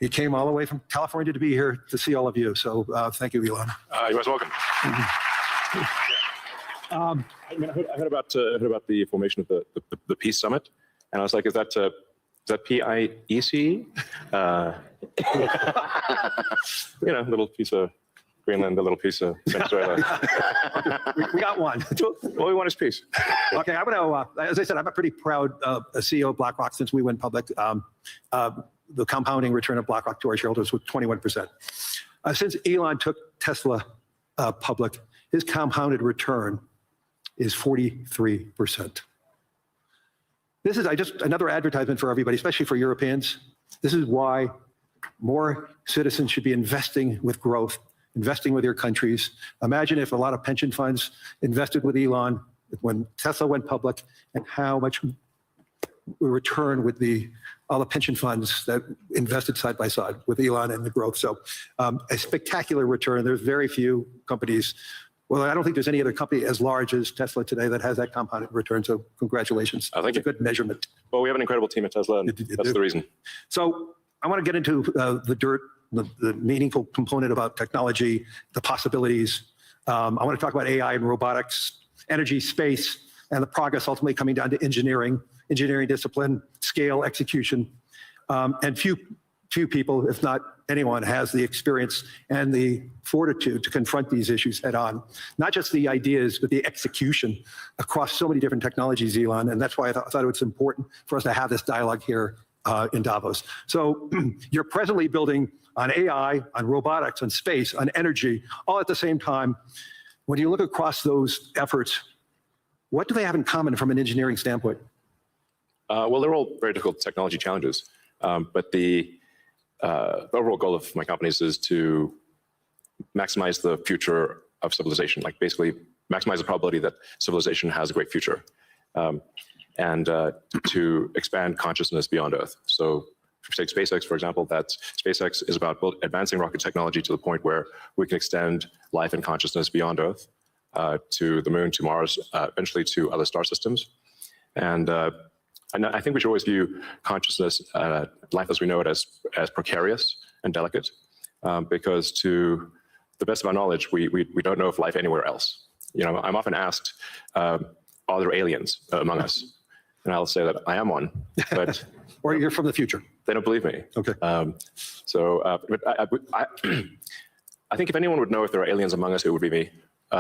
He came all the way from California to be here to see all of you. So thank you, Elon. You're most welcome. I heard about the formation of the Peace Summit, and I was like, is that PIEC? Little piece of Greenland, a little piece of Venezuela. we got one. All we want is peace. Okay, I'm going to, as I said, I'm a pretty proud CEO of BlackRock since we went public. The compounding return of BlackRock to our shareholders was 21%. Since Elon took Tesla public, his compounded return is 43%. This is just another advertisement for everybody, especially for Europeans. This is why more citizens should be investing with growth, investing with your countries. Imagine if a lot of pension funds invested with Elon when Tesla went public, and how much we return with all the pension funds that invested side by side with Elon and the growth. So a spectacular return. There's very few companies. Well, I don't think there's any other company as large as Tesla today that has that compounded return. So congratulations. Thank you. It's a good measurement. Well, we have an incredible team at Tesla, and that's the reason. So I want to get into the dirt, the meaningful component about technology, the possibilities. I want to talk about AI and robotics, energy, space, and the progress ultimately coming down to engineering discipline, scale, execution. And few people, if not anyone, has the experience and the fortitude to confront these issues head on. Not just the ideas, but the execution across so many different technologies, Elon. And that's why I thought it was important for us to have this dialogue here in Davos. So you're presently building on AI, on robotics, on space, on energy, all at the same time. When you look across those efforts, what do they have in common from an engineering standpoint? Well, they're all very difficult technology challenges, but the overall goal of my companies is to maximize the future of civilization, like basically maximize the probability that civilization has a great future, and to expand consciousness beyond Earth. So if you take SpaceX, for example, SpaceX is about advancing rocket technology to the point where we can extend life and consciousness beyond Earth to the moon, to Mars, eventually to other star systems. And I think we should always view consciousness, life as we know it, as precarious and delicate, because to the best of our knowledge, we don't know of life anywhere else. I'm often asked, are there aliens among us? And I'll say that I am one, but or you're from the future. They don't believe me. Okay. But I think if anyone would know if there are aliens among us, it would be me. We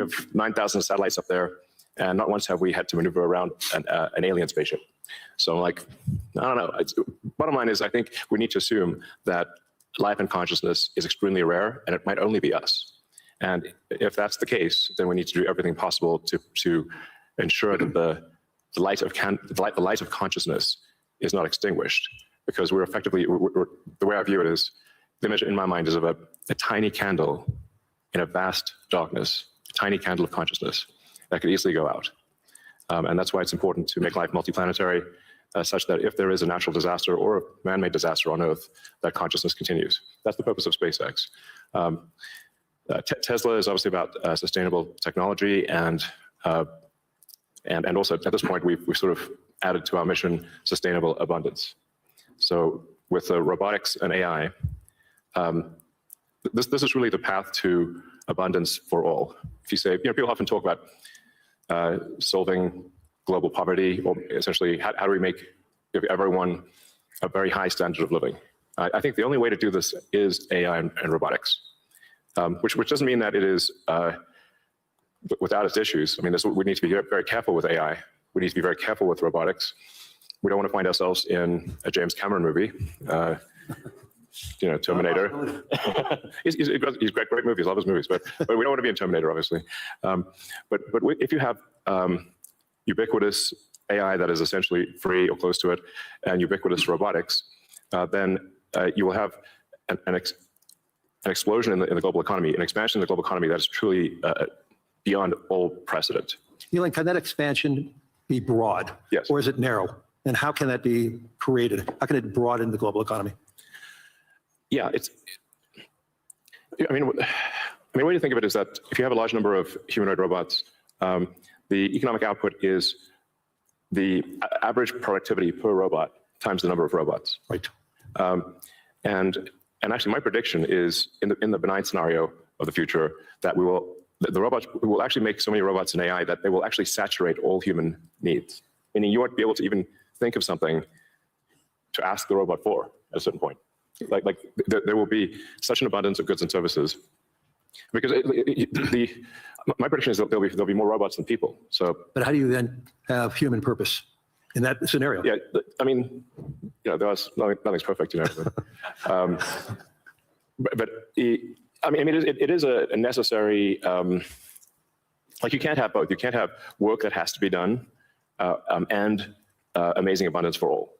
have 9,000 satellites up there, and not once have we had to maneuver around an alien spaceship. So I'm like, I don't know. Bottom line is, I think we need to assume that life and consciousness is extremely rare, and it might only be us. And if that's the case, then we need to do everything possible to ensure that the light of consciousness is not extinguished, because we're effectively, the way I view it is, the image in my mind is of a tiny candle in a vast darkness, a tiny candle of consciousness that could easily go out. And that's why it's important to make life multiplanetary, such that if there is a natural disaster or a man-made disaster on Earth, that consciousness continues. That's the purpose of SpaceX. Tesla is obviously about sustainable technology, and also at this point, we've sort of added to our mission sustainable abundance. So with robotics and AI, this is really the path to abundance for all. If you say, people often talk about solving global poverty, or essentially how do we give everyone a very high standard of living? I think the only way to do this is AI and robotics, which doesn't mean that it is without its issues. I mean, we need to be very careful with AI. We need to be very careful with robotics. We don't want to find ourselves in a James Cameron movie, Terminator. he's great movies, love his movies, but we don't want to be in Terminator, obviously. But if you have ubiquitous AI that is essentially free or close to it, and ubiquitous robotics, then you will have an explosion in the global economy, an expansion in the global economy that is truly beyond all precedent. Elon, can that expansion be broad? Yes. Or is it narrow? And how can that be created? How can it broaden the global economy? Yeah, I mean, the way to think of it is that if you have a large number of humanoid robots, the economic output is the average productivity per robot times the number of robots. Right. And actually, my prediction is in the benign scenario of the future that the robots will actually make so many robots in AI that they will actually saturate all human needs. Meaning you won't be able to even think of something to ask the robot for at a certain point. Like there will be such an abundance of goods and services because my prediction is that there'll be more robots than people. So, But how do you then have human purpose in that scenario? yeah, I mean, nothing's perfect, but I mean, it is a necessary. Like you can't have both. You can't have work that has to be done and amazing abundance for all.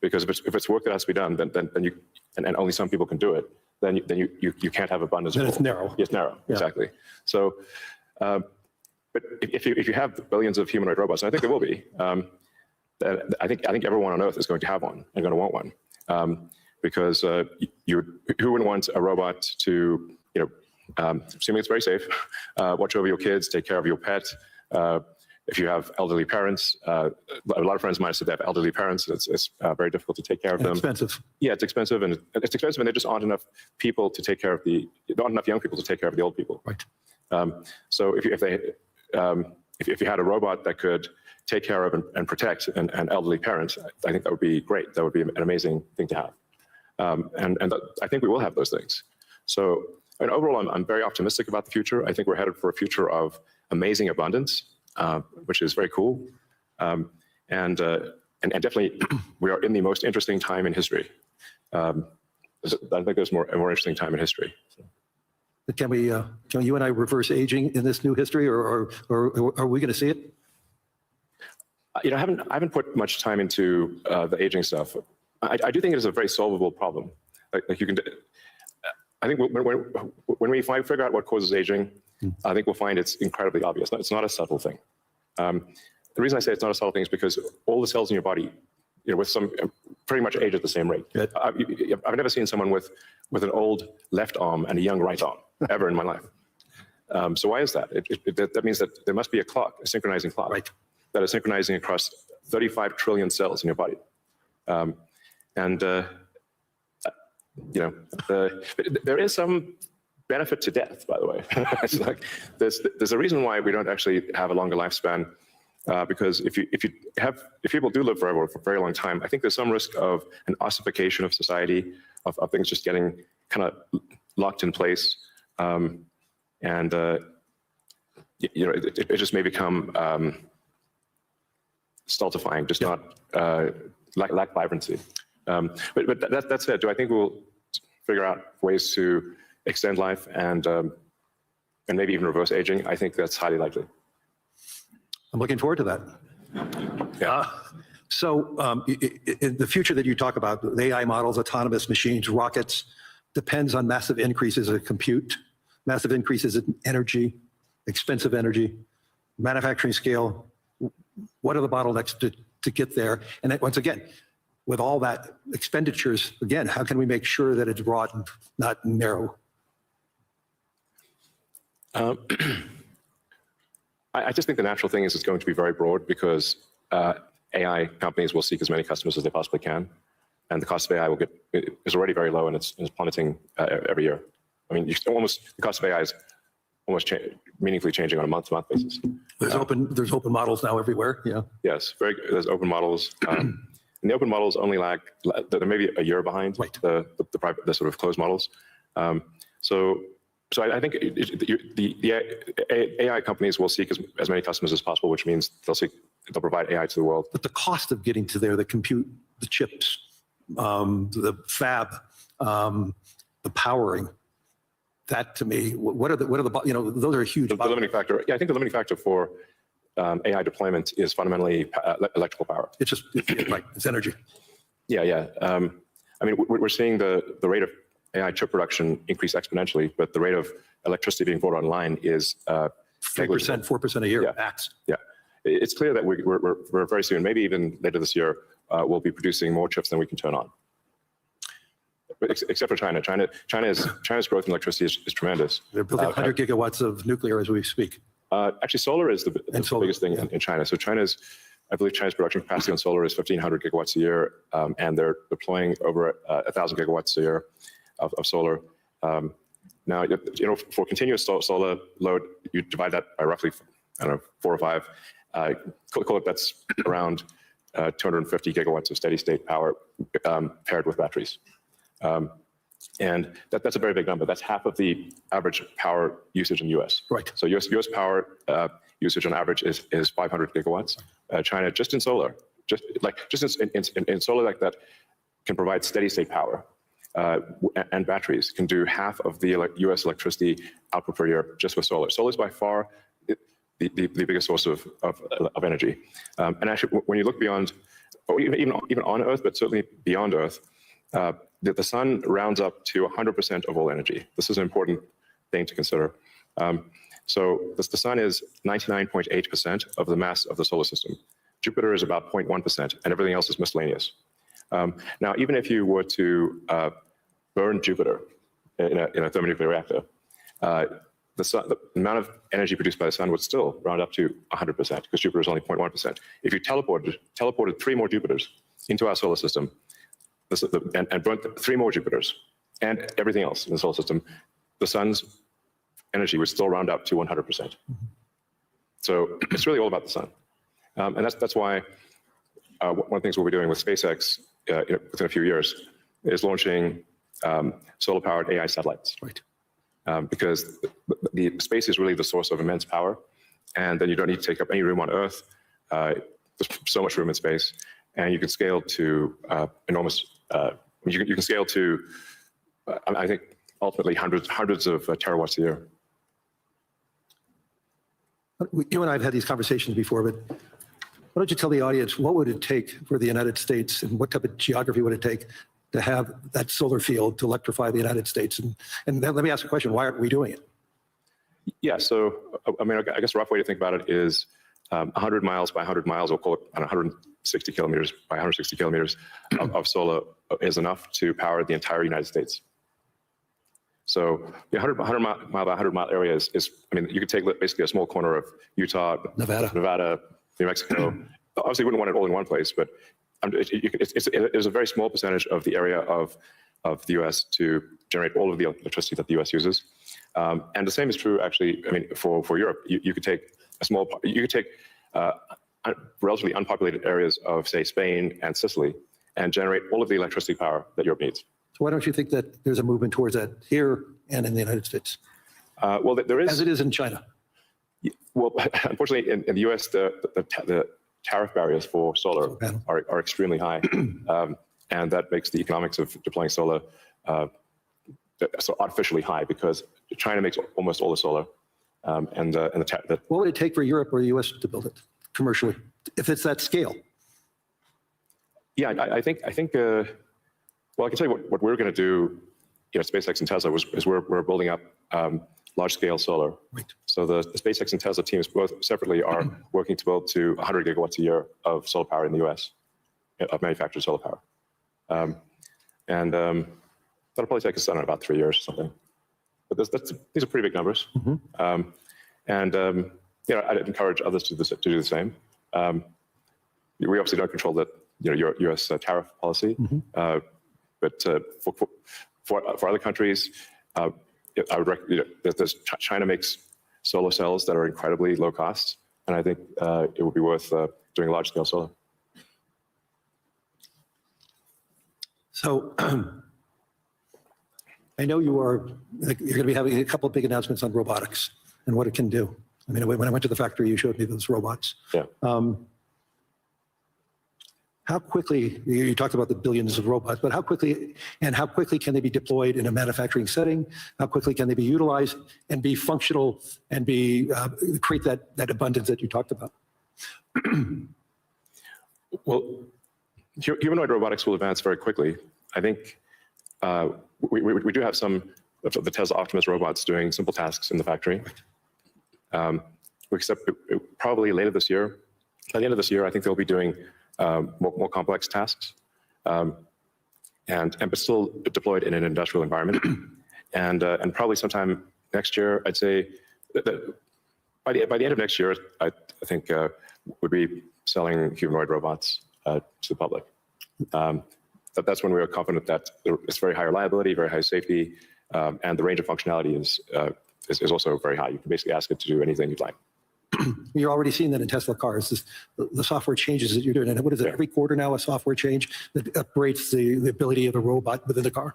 Because if it's work that has to be done, then you and only some people can do it, then you can't have abundance. Then for it's all. narrow. It's narrow, Yeah. exactly. So, but if you have billions of humanoid robots, and I think there will be, I think everyone on Earth is going to have one and going to want one, because who wouldn't want a robot to, assuming it's very safe, watch over your kids, take care of your pet. If you have elderly parents, a lot of friends of mine said they have elderly parents. It's very difficult to take care of them. Expensive. Yeah, it's expensive, and there just aren't enough people to take care of not enough young people to take care of the old people. Right. So if you had a robot that could take care of and protect an elderly parent, I think that would be great. That would be an amazing thing to have. And I think we will have those things. So overall, I'm very optimistic about the future. I think we're headed for a future of amazing abundance, which is very cool. And definitely, we are in the most interesting time in history. I think there's a more interesting time in history. So. Can you and I reverse aging in this new history, or are we going to see it? I haven't put much time into the aging stuff. I do think it is a very solvable problem. Like you can, I think when we figure out what causes aging, I think we'll find it's incredibly obvious. It's not a subtle thing. The reason I say it's not a subtle thing is because all the cells in your body, with some pretty much age at the same rate. Good. I've never seen someone with an old left arm and a young right arm ever in my life. So why is that? That means that there must be a clock, a synchronizing clock, Right. that is synchronizing across 35 trillion cells in your body. There is some benefit to death, by the way. It's like there's a reason why we don't actually have a longer lifespan, because if people do live forever for a very long time, I think there's some risk of an ossification of society, of things just getting kind of locked in place, it just may become stultifying, just not lack vibrancy. But that said, do I think we'll figure out ways to extend life and maybe even reverse aging? I think that's highly likely. I'm looking forward to that. Yeah. So in the future that you talk about, the AI models, autonomous machines, rockets, depends on massive increases in compute, massive increases in energy, expensive energy, manufacturing scale. What are the bottlenecks to get there? And once again, with all that expenditures, again, how can we make sure that it's broad and not narrow? I just think the natural thing is it's going to be very broad because AI companies will seek as many customers as they possibly can, and the cost of AI is already very low and it's plummeting every year. I mean, the cost of AI is almost meaningfully changing on a month-to-month basis. There's open models now everywhere. Yeah. Yes, there's open models. And the open models only lag, they're maybe a year behind the sort of closed models. So I think the AI companies will seek as many customers as possible, which means they'll provide AI to the world. But the cost of getting to there, the compute, the chips, the fab, the powering, that to me, what are the those are huge. The limiting factor. Yeah, I think the limiting factor for AI deployment is fundamentally electrical power. It's just right. It's energy. Yeah. I mean, we're seeing the rate of AI chip production increase exponentially, but the rate of electricity being brought online is 3%, 4% a year max. Yeah, it's clear that we're very soon, maybe even later this year, we'll be producing more chips than we can turn on. But except for China. China's growth in electricity is tremendous. They're building 100 gigawatts of nuclear as we speak. Actually, solar is the biggest thing in China. So China's I believe China's production capacity on solar is 1,500 gigawatts a year, and they're deploying over 1,000 gigawatts a year of solar. Now, for continuous solar load, you divide that by roughly, I don't know, 4 or 5. Call it that's around 250 gigawatts of steady state power paired with batteries. And that's a very big number. That's half of the average power usage in the US. Right. So US power usage on average is 500 gigawatts. China, just in solar, just in solar like that, can provide steady state power. And batteries can do half of the US electricity output per year just with solar. Solar is by far the biggest source of energy. And actually, when you look beyond, or even on Earth, but certainly beyond Earth, the sun rounds up to 100% of all energy. This is an important thing to consider. So the sun is 99.8% of the mass of the solar system. Jupiter is about 0.1%, and everything else is miscellaneous. Now, even if you were to burn Jupiter in a thermonuclear reactor, the amount of energy produced by the sun would still round up to 100% because Jupiter is only 0.1%. If you teleported 3 more Jupiters into our solar system and burnt 3 more Jupiters and everything else in the solar system, the sun's energy would still round up to 100%. Mm-hmm. So it's really all about the sun. And that's why one of the things we'll be doing with SpaceX within a few years is launching solar-powered AI satellites. Right. Because the space is really the source of immense power, and then you don't need to take up any room on Earth. There's so much room in space, and you can scale to enormous. You can scale to, I think, ultimately hundreds of terawatts a year. You and I have had these conversations before, but why don't you tell the audience what would it take for the United States, and what type of geography would it take to have that solar field to electrify the United States? And then let me ask a question, why aren't we doing it? Yeah, so, I mean, I guess a rough way to think about it is 100 miles by 100 miles, we'll call it 160 kilometers by 160 kilometers of solar is enough to power the entire United States. So the 100 mile by 100 mile area is, I mean, you could take basically a small corner of Utah, Nevada, New Mexico. Obviously, you wouldn't want it all in one place, but it's a very small percentage of the area of the U.S. to generate all of the electricity that the U.S. uses. And the same is true, actually, I mean, for Europe. You could take relatively unpopulated areas of, say, Spain and Sicily and generate all of the electricity power that Europe needs. So why don't you think that there's a movement towards that here and in the United States? Well, there is. As it is in China. Well, unfortunately, in the U.S., the tariff barriers for solar are extremely high, and that makes the economics of deploying solar so artificially high because China makes almost all the solar, what would it take for Europe or the U.S. to build it commercially if it's that scale? Yeah, I think. Well, I can tell you what we're going to do. SpaceX and Tesla is we're building up large-scale solar. Right. So the SpaceX and Tesla teams both separately are working to build to 100 gigawatts a year of solar power in the U.S. of manufactured solar power, and that'll probably take us in about 3 years or something. But these are pretty big numbers, mm-hmm. I'd encourage others to do the same. We obviously don't control the U.S. Tariff policy, mm-hmm. But for other countries, I would recommend that China makes solar cells that are incredibly low cost, and I think it would be worth doing large-scale solar. So I know you're going to be having a couple of big announcements on robotics and what it can do. I mean, when I went to the factory, you showed me those robots. Yeah. How quickly, you talked about the billions of robots, but how quickly can they be deployed in a manufacturing setting? How quickly can they be utilized and be functional and create that abundance that you talked about? Well, humanoid robotics will advance very quickly. I think we do have some of the Tesla Optimus robots doing simple tasks in the factory. Except probably later this year. By the end of this year, I think they'll be doing more complex tasks, but still deployed in an industrial environment. And probably sometime next year, I'd say that by the end of next year, I think would be selling humanoid robots to the public. That's when we are confident that it's very high reliability, very high safety, and the range of functionality is also very high. You can basically ask it to do anything you'd like. You're already seeing that in Tesla cars, the software changes that you're doing. And what is it, every quarter now, a software change that upgrades the ability of the robot within the car?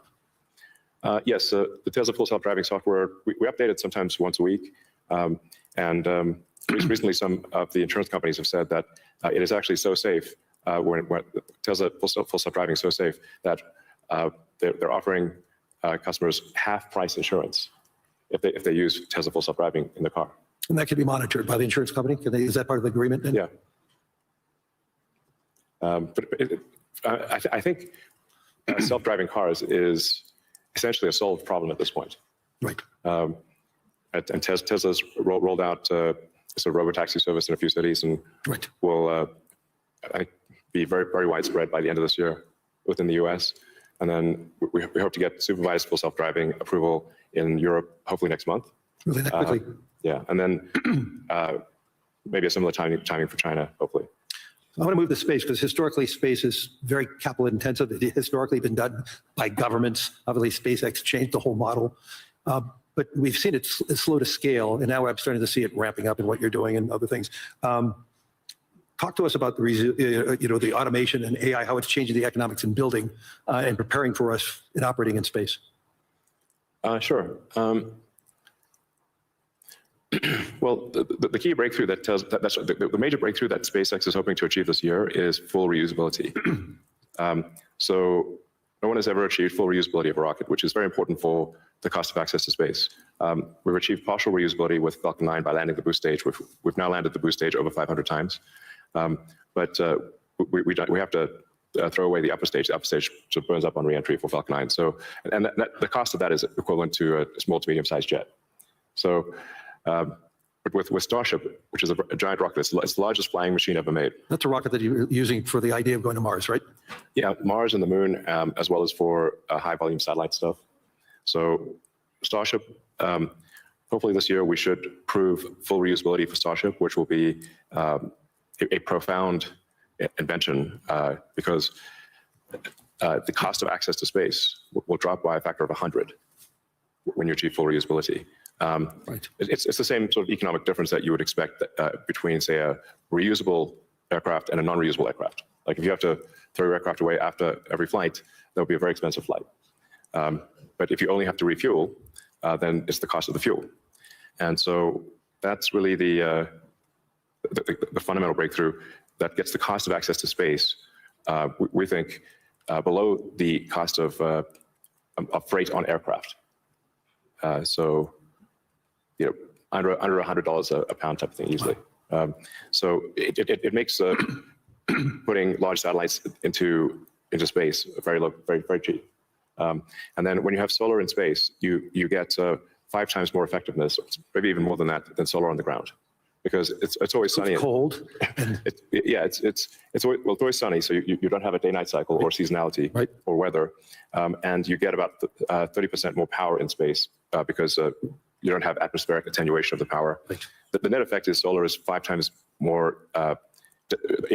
Yes, the Tesla Full Self-Driving software, we update it sometimes once a week. Recently, some of the insurance companies have said that it is actually so safe, when Tesla Full Self-Driving is so safe that they're offering customers half-price insurance if they use Tesla Full Self-Driving in the car. And that can be monitored by the insurance company? Is that part of the agreement then? Yeah. I think self-driving cars is essentially a solved problem at this point. Right. And Tesla's rolled out a sort of robotaxi service in a few cities, and Right. will I think be very, very widespread by the end of this year within the US. And then we hope to get supervised full self-driving approval in Europe, hopefully next month. Really that quickly? Yeah, and then maybe a similar timing for China, hopefully. I want to move to space because historically space is very capital intensive. It has historically been done by governments. Obviously SpaceX changed the whole model. But we've seen it slow to scale, and now I'm starting to see it ramping up in what you're doing and other things. Talk to us about the automation and AI, how it's changing the economics in building and preparing for us in operating in space. Sure. Well, the key breakthrough the major breakthrough that SpaceX is hoping to achieve this year is full reusability. So no one has ever achieved full reusability of a rocket, which is very important for the cost of access to space. We've achieved partial reusability with Falcon 9 by landing the boost stage. We've now landed the boost stage over 500 times. But we have to throw away the upper stage. The upper stage sort of burns up on reentry for Falcon 9. So, and the cost of that is equivalent to a small to medium-sized jet. So, but with Starship, which is a giant rocket, it's the largest flying machine ever made. That's a rocket that you're using for the idea of going to Mars, right? Yeah, Mars and the Moon, as well as for high-volume satellite stuff. So Starship, hopefully this year we should prove full reusability for Starship, which will be a profound invention because the cost of access to space will drop by a factor of 100 when you achieve full reusability. Right. It's the same sort of economic difference that you would expect between, say, a reusable aircraft and a non-reusable aircraft. Like if you have to throw your aircraft away after every flight, that would be a very expensive flight. But if you only have to refuel, then it's the cost of the fuel. And so that's really the fundamental breakthrough that gets the cost of access to space, we think, below the cost of freight on aircraft. So, under $100 a pound type of thing easily. So it makes putting large satellites into space very low, very cheap. And then when you have solar in space, you get 5 times more effectiveness, maybe even more than that, than solar on the ground, because it's always sunny. It's cold. It's always sunny, so you don't have a day-night cycle or seasonality or weather, and you get about 30% more power in space because you don't have atmospheric attenuation of the power. Right. The net effect is solar is 5 times more.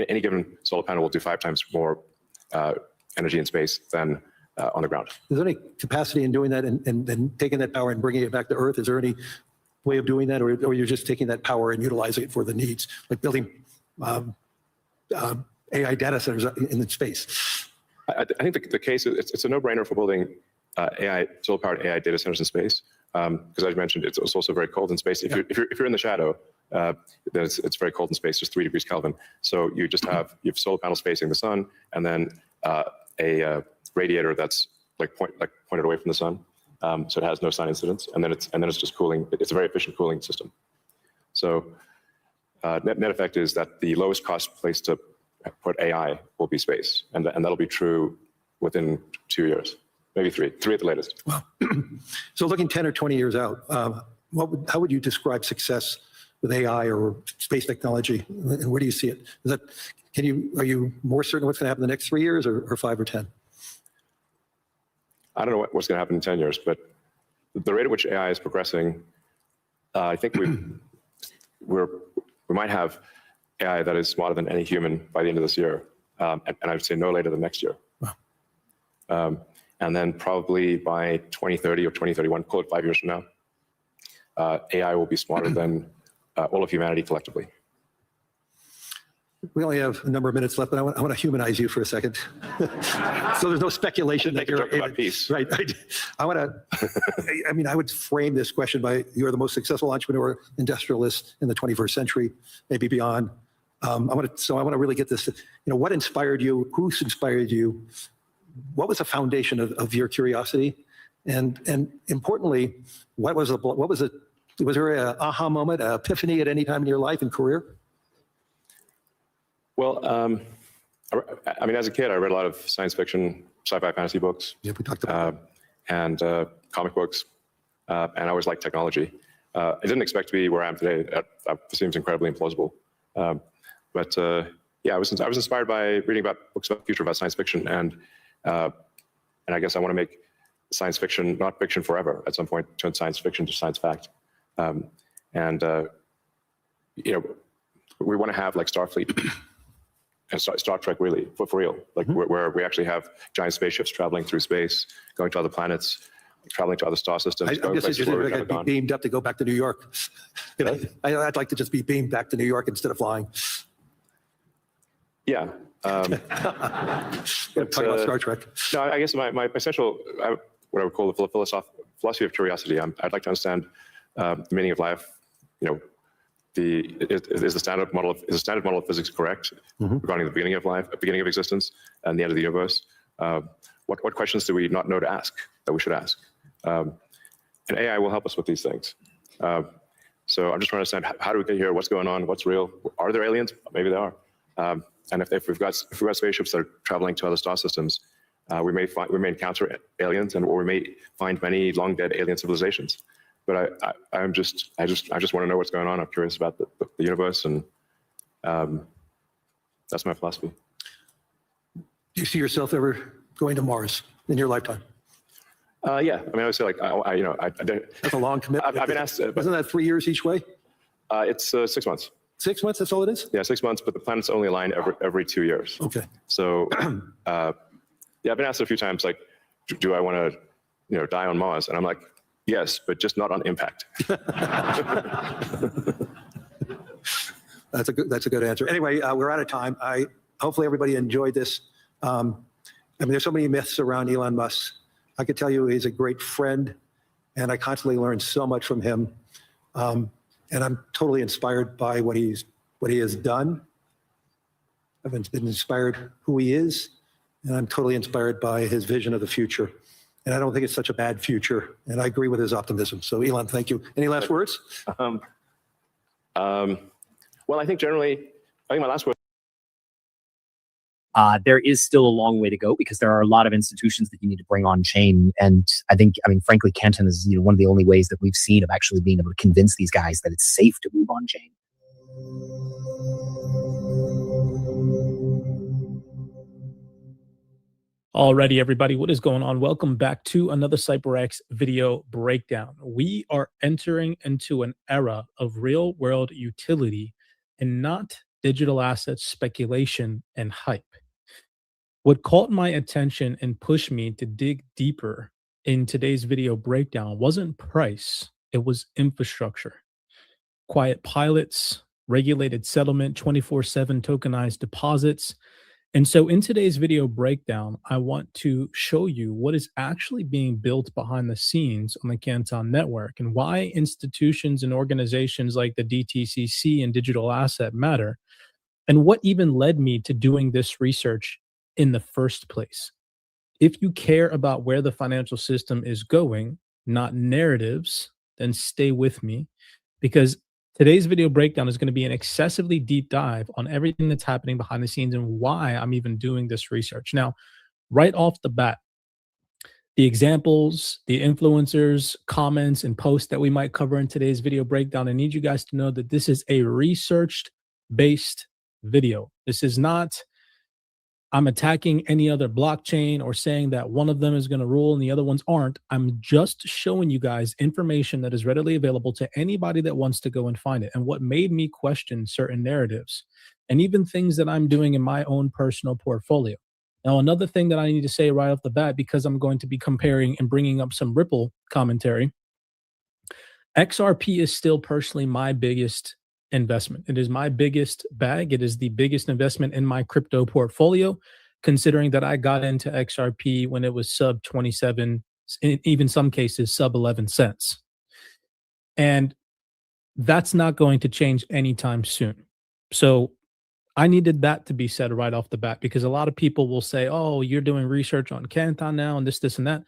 Any given solar panel will do 5 times more energy in space than on the ground. Is there any capacity in doing that and taking that power and bringing it back to Earth? Is there any way of doing that, or you're just taking that power and utilizing it for the needs, like building AI data centers in space? I think the case is it's a no-brainer for building solar-powered AI data centers in space, because as I mentioned, it's also very cold in space. If you're in the shadow, then it's very cold in space, just 3 degrees Kelvin. So you just have solar panels facing the sun, and then a radiator that's pointed away from the sun, so it has no sun incidence, and then it's just cooling. It's a very efficient cooling system. So net effect is that the lowest cost place to put AI will be space, and that'll be true within 2 years, maybe 3 at the latest. Wow. So looking 10 or 20 years out, how would you describe success with AI or space technology, and where do you see it? Are you more certain what's going to happen in the next 3 years or 5 or 10? I don't know what's going to happen in 10 years, but the rate at which AI is progressing, I think we might have AI that is smarter than any human by the end of this year. And I would say no later than next year. Wow. And then probably by 2030 or 2031, call it 5 years from now, AI will be smarter than all of humanity collectively. We only have a number of minutes left, but I want to humanize you for a second. So there's no speculation that you're about peace. Right. I want to, I mean, I would frame this question by you're the most successful entrepreneur, industrialist in the 21st century, maybe beyond. I want to really get this, what inspired you? Who's inspired you? What was the foundation of your curiosity? And importantly, was there an aha moment, an epiphany at any time in your life and career? Well, I mean, as a kid, I read a lot of science fiction, sci-fi fantasy books. Yeah, we talked about and comic books, and I always liked technology. I didn't expect to be where I am today. That seems incredibly implausible. But yeah, I was inspired by reading about books about the future, about science fiction, and I guess I want to make science fiction not fiction forever. At some point, turn science fiction to science fact. We want to have like Starfleet and Star Trek, really, for real, like where we actually have giant spaceships traveling through space, going to other planets, traveling to other star systems. I'm just interested if I could be beamed up to go back to New York. I'd like to just be beamed back to New York instead of flying. Yeah. Talk about Star Trek. No, I guess my essential, what I would call the philosophy of curiosity. I'd like to understand the meaning of life. Is the standard model of physics correct regarding the beginning of life, beginning of existence, and the end of the universe? What questions do we not know to ask that we should ask? And AI will help us with these things. So I'm just trying to understand, how do we get here? What's going on? What's real? Are there aliens? Maybe there are. And if we've got spaceships that are traveling to other star systems, we may encounter aliens, or we may find many long dead alien civilizations. But I just want to know what's going on. I'm curious about the universe, and that's my philosophy. Do you see yourself ever going to Mars in your lifetime? Yeah, I mean, I would say like That's a long commitment. I've been asked. Isn't that 3 years each way? It's 6 months. 6 months. That's all it is. Yeah, 6 months, but the planets only align every 2 years. Okay. So yeah, I've been asked a few times, like, do I want to die on Mars? And I'm like, yes, but just not on impact. That's a good answer. Anyway, we're out of time. Hopefully everybody enjoyed this. I mean, there's so many myths around Elon Musk. I could tell you he's a great friend, and I constantly learn so much from him. And I'm totally inspired by what he has done. I've been inspired who he is, and I'm totally inspired by his vision of the future. And I don't think it's such a bad future. And I agree with his optimism. So Elon, thank you. Any last words? Well, I think my last word. There is still a long way to go because there are a lot of institutions that you need to bring on chain. And I mean, frankly, Canton is one of the only ways that we've seen of actually being able to convince these guys that it's safe to move on chain. Alrighty, everybody, what is going on? Welcome back to another CyberX video breakdown. We are entering into an era of real-world utility and not digital asset speculation and hype. What caught my attention and pushed me to dig deeper in today's video breakdown wasn't price, it was infrastructure. Quiet pilots, regulated settlement, 24/7 tokenized deposits. And so in today's video breakdown, I want to show you what is actually being built behind the scenes on the Canton network and why institutions and organizations like the DTCC and Digital Asset matter, and what even led me to doing this research in the first place. If you care about where the financial system is going, not narratives, then stay with me, because today's video breakdown is going to be an excessively deep dive on everything that's happening behind the scenes and why I'm even doing this research. Now, right off the bat, the examples, the influencers, comments, and posts that we might cover in today's video breakdown, I need you guys to know that this is a research-based video. This is not I'm attacking any other blockchain or saying that one of them is going to rule and the other ones aren't. I'm just showing you guys information that is readily available to anybody that wants to go and find it. And what made me question certain narratives and even things that I'm doing in my own personal portfolio. Now, another thing that I need to say right off the bat, because I'm going to be comparing and bringing up some Ripple commentary, XRP is still personally my biggest investment. It is my biggest bag. It is the biggest investment in my crypto portfolio, considering that I got into XRP when it was sub 27, in even some cases sub 11 cents. And that's not going to change anytime soon. So I needed that to be said right off the bat, because a lot of people will say, oh, you're doing research on Canton now and this, and that.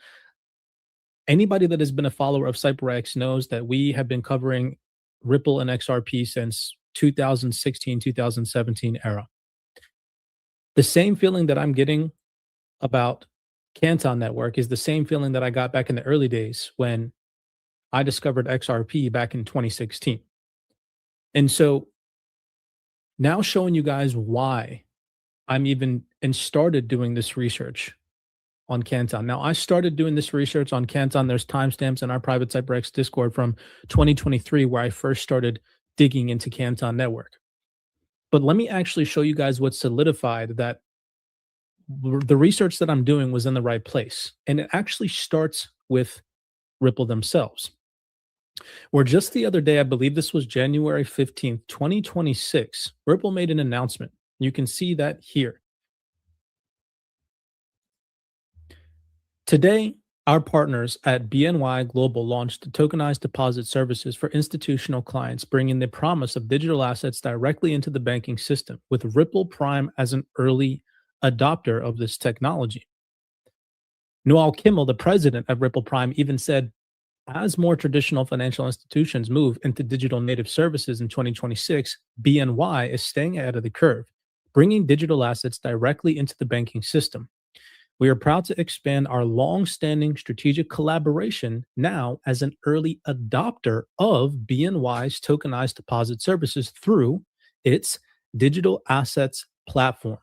Anybody that has been a follower of CyberX knows that we have been covering Ripple and XRP since 2016, 2017 era. The same feeling that I'm getting about Canton Network is the same feeling that I got back in the early days when I discovered XRP back in 2016. And so now showing you guys why I'm even and started doing this research on Canton. Now, I started doing this research on Canton. There's timestamps in our private CyberX Discord from 2023 where I first started digging into Canton Network. But let me actually show you guys what solidified that the research that I'm doing was in the right place. And it actually starts with Ripple themselves. Where just the other day, I believe this was January 15th, 2026, Ripple made an announcement. You can see that here. Today, our partners at BNY Global launched tokenized deposit services for institutional clients, bringing the promise of digital assets directly into the banking system, with Ripple Prime as an early adopter of this technology. Noel Kimmel, the president of Ripple Prime, even said, as more traditional financial institutions move into digital native services in 2026, BNY is staying ahead of the curve, bringing digital assets directly into the banking system. We are proud to expand our long-standing strategic collaboration now as an early adopter of BNY's tokenized deposit services through its digital assets platform.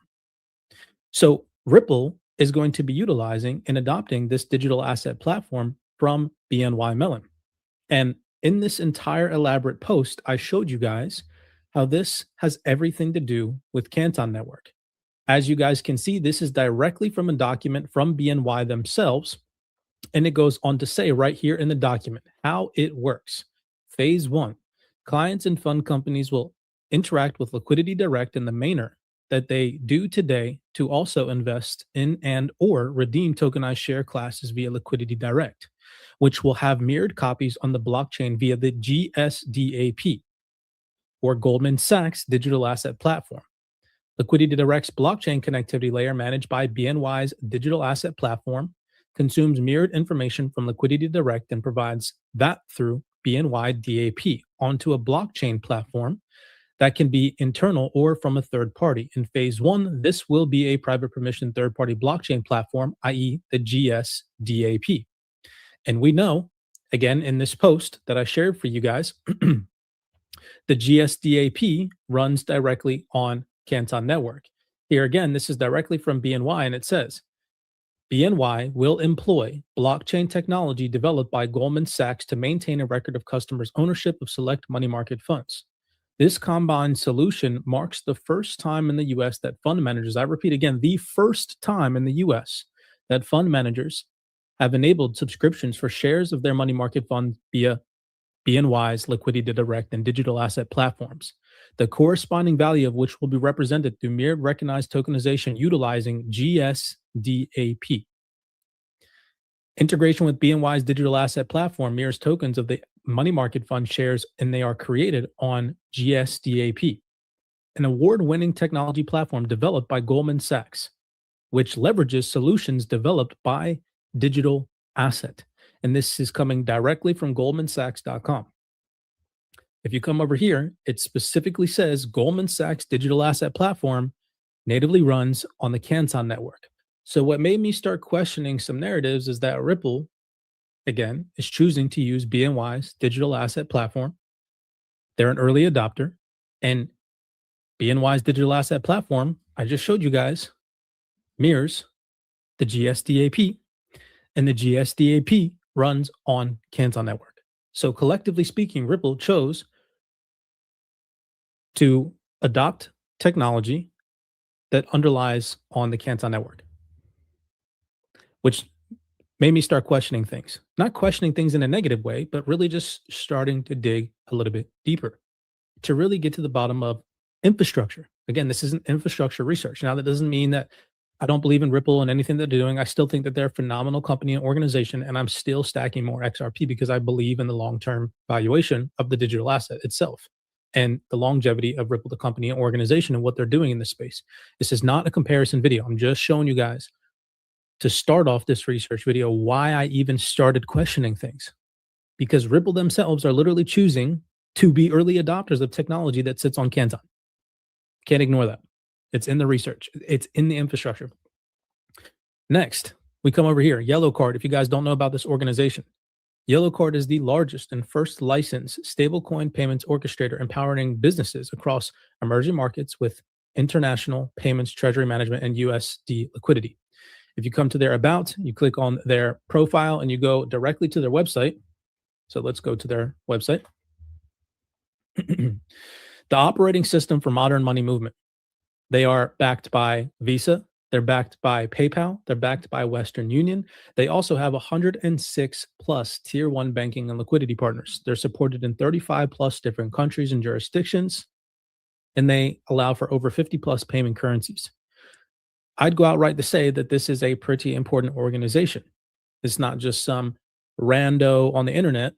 So Ripple is going to be utilizing and adopting this digital asset platform from BNY Mellon. And in this entire elaborate post, I showed you guys how this has everything to do with Canton Network. As you guys can see, this is directly from a document from BNY themselves. And it goes on to say right here in the document how it works. Phase 1, clients and fund companies will interact with Liquidity Direct in the manner that they do today to also invest in and or redeem tokenized share classes via Liquidity Direct, which will have mirrored copies on the blockchain via the GSDAP, or Goldman Sachs Digital Asset Platform. Liquidity Direct's blockchain connectivity layer, managed by BNY's digital asset platform, consumes mirrored information from Liquidity Direct and provides that through BNY DAP onto a blockchain platform that can be internal or from a third party. In phase 1, this will be a private permission third-party blockchain platform, i.e. the GSDAP. And we know, again, in this post that I shared for you guys, the GSDAP runs directly on Canton Network. Here again, this is directly from BNY, and it says, BNY will employ blockchain technology developed by Goldman Sachs to maintain a record of customers' ownership of select money market funds. This combined solution marks the first time in the US that fund managers, I repeat again, the first time in the US that fund managers have enabled subscriptions for shares of their money market fund via BNY's Liquidity Direct and digital asset platforms, the corresponding value of which will be represented through mirrored recognized tokenization utilizing GSDAP. Integration with BNY's digital asset platform mirrors tokens of the money market fund shares, and they are created on GSDAP, an award-winning technology platform developed by Goldman Sachs, which leverages solutions developed by Digital Asset. And this is coming directly from GoldmanSachs.com. If you come over here, it specifically says Goldman Sachs Digital Asset Platform natively runs on the Canton Network. So what made me start questioning some narratives is that Ripple, again, is choosing to use BNY's Digital Asset Platform. They're an early adopter. And BNY's Digital Asset Platform, I just showed you guys, mirrors the GSDAP, and the GSDAP runs on Canton Network. So collectively speaking, Ripple chose to adopt technology that underlies on the Canton Network, which made me start questioning things. Not questioning things in a negative way, but really just starting to dig a little bit deeper to really get to the bottom of infrastructure. Again, this isn't infrastructure research. Now, that doesn't mean that I don't believe in Ripple and anything they're doing. I still think that they're a phenomenal company and organization, and I'm still stacking more XRP because I believe in the long-term valuation of the digital asset itself and the longevity of Ripple, the company and organization, and what they're doing in this space. This is not a comparison video. I'm just showing you guys to start off this research video why I even started questioning things, because Ripple themselves are literally choosing to be early adopters of technology that sits on Canton. Can't ignore that. It's in the research. It's in the infrastructure. Next, we come over here. Yellow Card, if you guys don't know about this organization. Yellow Card is the largest and first licensed stablecoin payments orchestrator, empowering businesses across emerging markets with international payments, treasury management, and USD liquidity. If you come to their about, you click on their profile and you go directly to their website. So let's go to their website. The operating system for modern money movement. They are backed by Visa. They're backed by PayPal. They're backed by Western Union. They also have 106 plus tier 1 banking and liquidity partners. They're supported in 35 plus different countries and jurisdictions, and they allow for over 50 plus payment currencies. I'd go outright to say that this is a pretty important organization. It's not just some rando on the internet.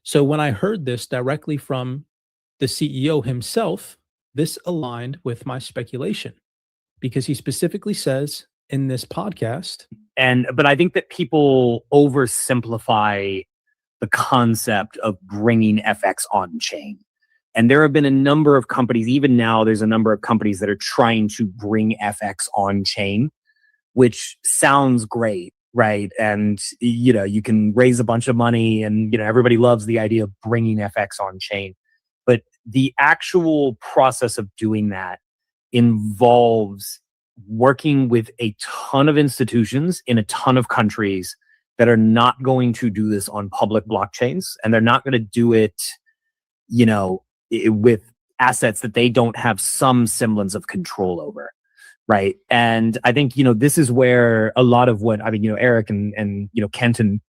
So when I heard this directly from the CEO himself, this aligned with my speculation, because he specifically says in this podcast. But I think that people oversimplify the concept of bringing FX on chain. And there have been a number of companies, even now, there's a number of companies that are trying to bring FX on chain, which sounds great, right? And, you can raise a bunch of money and, everybody loves the idea of bringing FX on chain. But the actual process of doing that involves working with a ton of institutions in a ton of countries that are not going to do this on public blockchains, and they're not going to do it, with assets that they don't have some semblance of control over, right? And I think, this is where a lot of what, Eric and CANTON,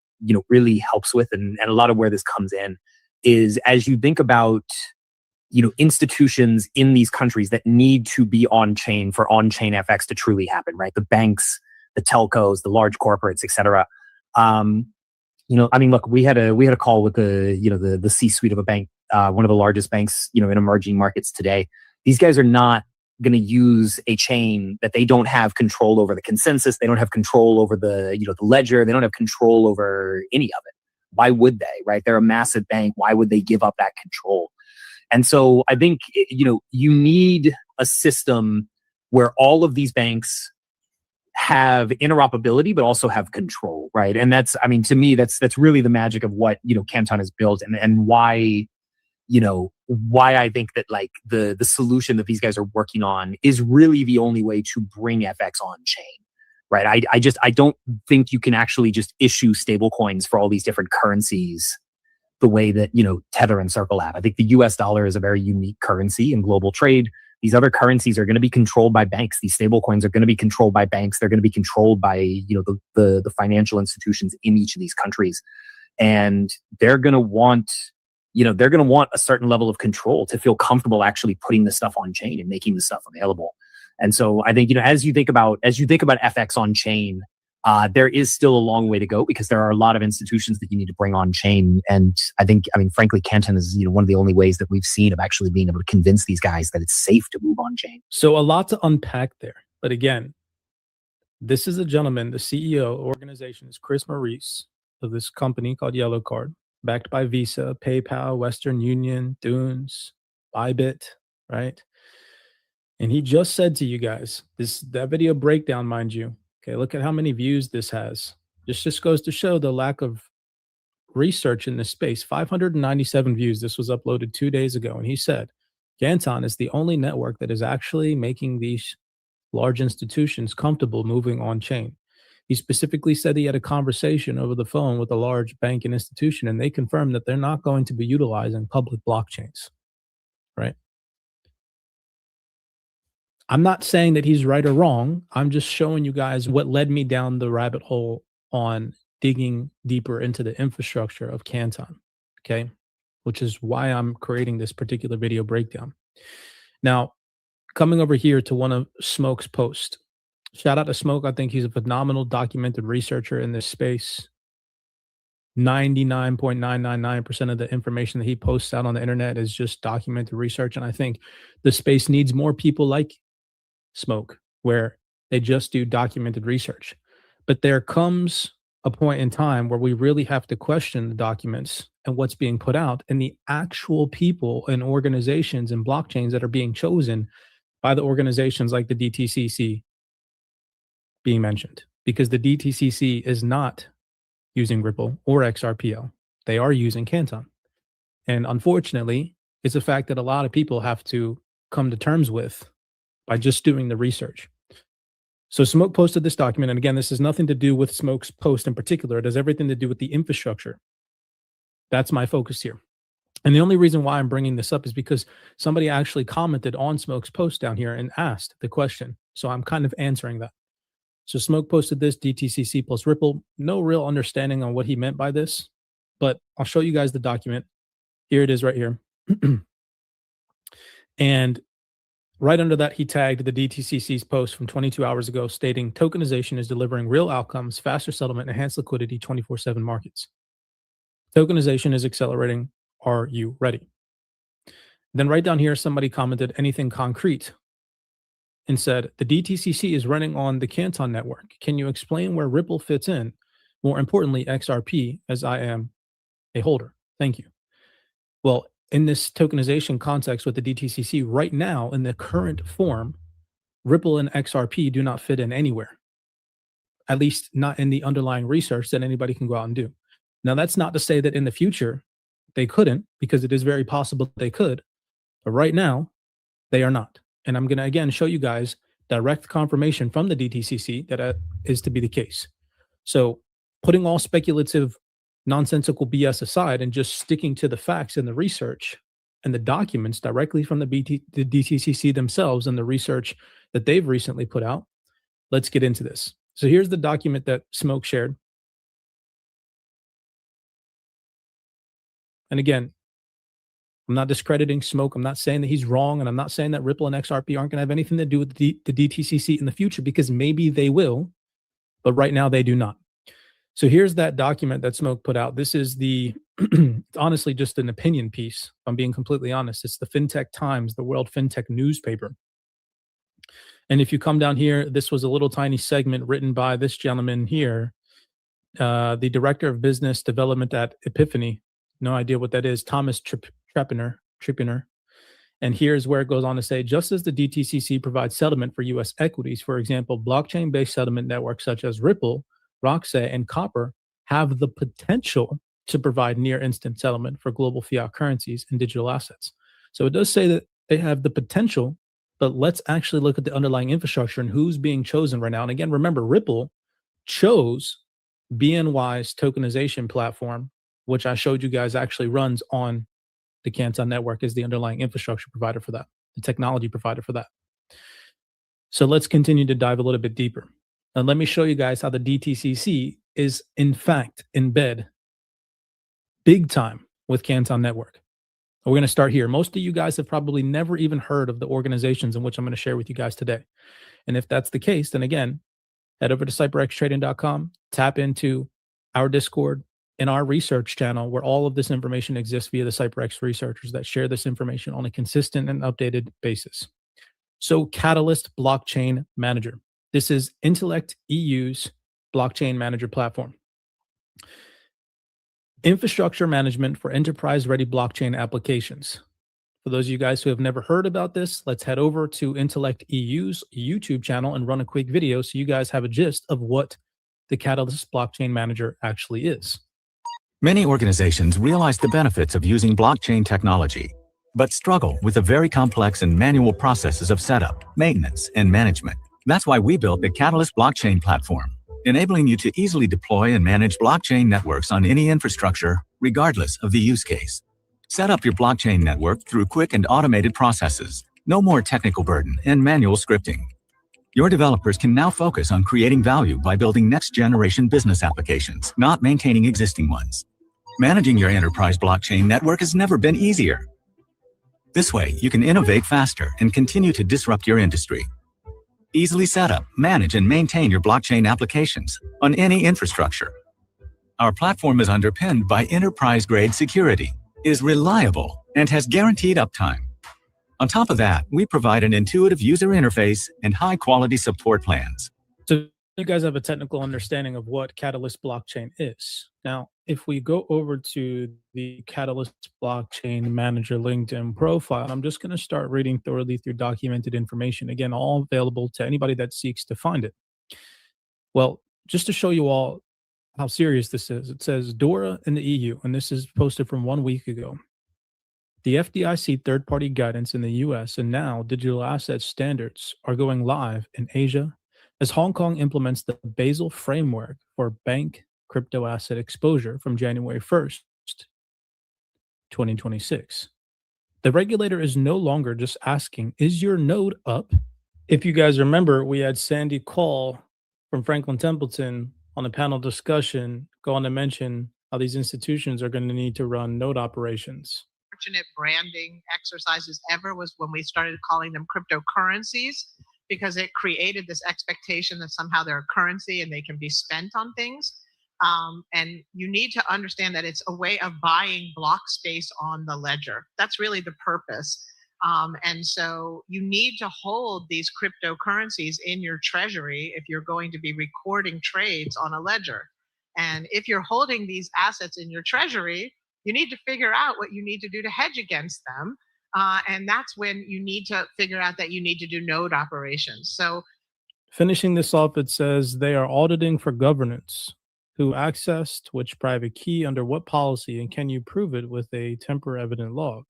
really helps with, and a lot of where this comes in is as you think about, institutions in these countries that need to be on chain for on-chain FX to truly happen, right? The banks, the telcos, the large corporates, et cetera. Look, we had a call with the C-suite of a bank, one of the largest banks, in emerging markets today. These guys are not going to use a chain that they don't have control over the consensus. They don't have control over the ledger. They don't have control over any of it. Why would they, right? They're a massive bank. Why would they give up that control? And so I think, you need a system where all of these banks have interoperability, but also have control, right? And that's, to me, that's really the magic of what, Canton has built, and why, why I think that like the solution that these guys are working on is really the only way to bring FX on chain, right? I don't think you can actually just issue stable coins for all these different currencies the way that, Tether and Circle have. I think the US dollar is a very unique currency in global trade. These other currencies are going to be controlled by banks. These stable coins are going to be controlled by banks. They're going to be controlled by, the financial institutions in each of these countries. And they're going to want, a certain level of control to feel comfortable actually putting this stuff on chain and making this stuff available. And so I think, as you think about FX on chain, there is still a long way to go, because there are a lot of institutions that you need to bring on chain. And I think, frankly, Canton is, one of the only ways that we've seen of actually being able to convince these guys that it's safe to move on chain. So a lot to unpack there. But again, this is a gentleman, the CEO organization is Chris Maurice of this company called Yellow Card, backed by Visa, PayPal, Western Union, Dunes, Bybit, right? And he just said to you guys, that video breakdown, mind you, okay, look at how many views this has. This just goes to show the lack of research in this space. 597 views. This was uploaded 2 days ago. And he said, Canton is the only network that is actually making these large institutions comfortable moving on chain. He specifically said he had a conversation over the phone with a large bank and institution, and they confirmed that they're not going to be utilizing public blockchains, right? I'm not saying that he's right or wrong. I'm just showing you guys what led me down the rabbit hole on digging deeper into the infrastructure of Canton, okay? Which is why I'm creating this particular video breakdown. Now, coming over here to one of Smoke's posts. Shout out to Smoke. I think he's a phenomenal documented researcher in this space. 99.999% of the information that he posts out on the internet is just documented research. And I think the space needs more people like Smoke, where they just do documented research. But there comes a point in time where we really have to question the documents and what's being put out and the actual people and organizations and blockchains that are being chosen by the organizations like the DTCC being mentioned, because the DTCC is not using Ripple or XRPL. They are using Canton. And unfortunately, it's a fact that a lot of people have to come to terms with by just doing the research. So Smoke posted this document. And again, this has nothing to do with Smoke's post in particular. It has everything to do with the infrastructure. That's my focus here. And the only reason why I'm bringing this up is because somebody actually commented on Smoke's post down here and asked the question. So I'm kind of answering that. So Smoke posted this, DTCC plus Ripple. No real understanding on what he meant by this, but I'll show you guys the document. Here it is right here. And right under that, he tagged the DTCC's post from 22 hours ago stating, tokenization is delivering real outcomes, faster settlement, enhanced liquidity, 24/7 markets. Tokenization is accelerating. Are you ready? Then right down here, somebody commented anything concrete and said, the DTCC is running on the Canton network. Can you explain where Ripple fits in? More importantly, XRP, as I am a holder. Thank you. Well, in this tokenization context with the DTCC right now, in the current form, Ripple and XRP do not fit in anywhere, at least not in the underlying research that anybody can go out and do. Now, that's not to say that in the future they couldn't, because it is very possible they could, but right now they are not. And I'm going to, again, show you guys direct confirmation from the DTCC that is to be the case. So putting all speculative, nonsensical BS aside and just sticking to the facts and the research and the documents directly from the DTCC themselves and the research that they've recently put out, let's get into this. So here's the document that Smoke shared. And again, I'm not discrediting Smoke. I'm not saying that he's wrong. And I'm not saying that Ripple and XRP aren't going to have anything to do with the DTCC in the future, because maybe they will, but right now they do not. So here's that document that Smoke put out. This is the, it's honestly just an opinion piece, if I'm being completely honest. It's the FinTech Times, the World FinTech newspaper. And if you come down here, this was a little tiny segment written by this gentleman here, the Director of Business Development at Epiphany. No idea what that is. Thomas Trepiner. And here's where it goes on to say, just as the DTCC provides settlement for U.S. equities, for example, blockchain-based settlement networks such as Ripple, Roxy, and Copper have the potential to provide near-instant settlement for global fiat currencies and digital assets. So it does say that they have the potential, but let's actually look at the underlying infrastructure and who's being chosen right now. And again, remember, Ripple chose BNY's tokenization platform, which I showed you guys actually runs on the Canton network, as the underlying infrastructure provider for that, the technology provider for that. So let's continue to dive a little bit deeper. And let me show you guys how the DTCC is in fact in bed big time with Canton network. We're going to start here. Most of you guys have probably never even heard of the organizations in which I'm going to share with you guys today. And if that's the case, then again, head over to cyberxtrading.com, tap into our Discord and our research channel, where all of this information exists via the CyberX researchers that share this information on a consistent and updated basis. So Catalyst Blockchain Manager. This is Intellect EU's blockchain manager platform. Infrastructure management for enterprise-ready blockchain applications. For those of you guys who have never heard about this, let's head over to Intellect EU's YouTube channel and run a quick video so you guys have a gist of what the Catalyst Blockchain Manager actually is. Many organizations realize the benefits of using blockchain technology, but struggle with the very complex and manual processes of setup, maintenance, and management. That's why we built the Catalyst blockchain platform, enabling you to easily deploy and manage blockchain networks on any infrastructure, regardless of the use case. Set up your blockchain network through quick and automated processes. No more technical burden and manual scripting. Your developers can now focus on creating value by building next-generation business applications, not maintaining existing ones. Managing your enterprise blockchain network has never been easier. This way, you can innovate faster and continue to disrupt your industry. Easily set up, manage, and maintain your blockchain applications on any infrastructure. Our platform is underpinned by enterprise-grade security, is reliable, and has guaranteed uptime. On top of that, we provide an intuitive user interface and high-quality support plans. So you guys have a technical understanding of what Catalyst blockchain is. Now, if we go over to the Catalyst blockchain manager LinkedIn profile, I'm just going to start reading thoroughly through documented information. Again, all available to anybody that seeks to find it. Well, just to show you all how serious this is, it says DORA in the EU, and this is posted from 1 week ago. The FDIC third-party guidance in the US and now digital asset standards are going live in Asia as Hong Kong implements the Basel framework for bank crypto asset exposure from January 1st, 2026. The regulator is no longer just asking, is your node up? If you guys remember, we had Sandy Call from Franklin Templeton on a panel discussion go on to mention how these institutions are going to need to run node operations. Fortunate branding exercises ever was when we started calling them cryptocurrencies, because it created this expectation that somehow they're a currency and they can be spent on things. And you need to understand that it's a way of buying block space on the ledger. That's really the purpose. And so you need to hold these cryptocurrencies in your treasury if you're going to be recording trades on a ledger. And if you're holding these assets in your treasury, you need to figure out what you need to do to hedge against them. And that's when you need to figure out that you need to do node operations. So finishing this off, it says they are auditing for governance. Who accessed which private key under what policy, and can you prove it with a temper evident log?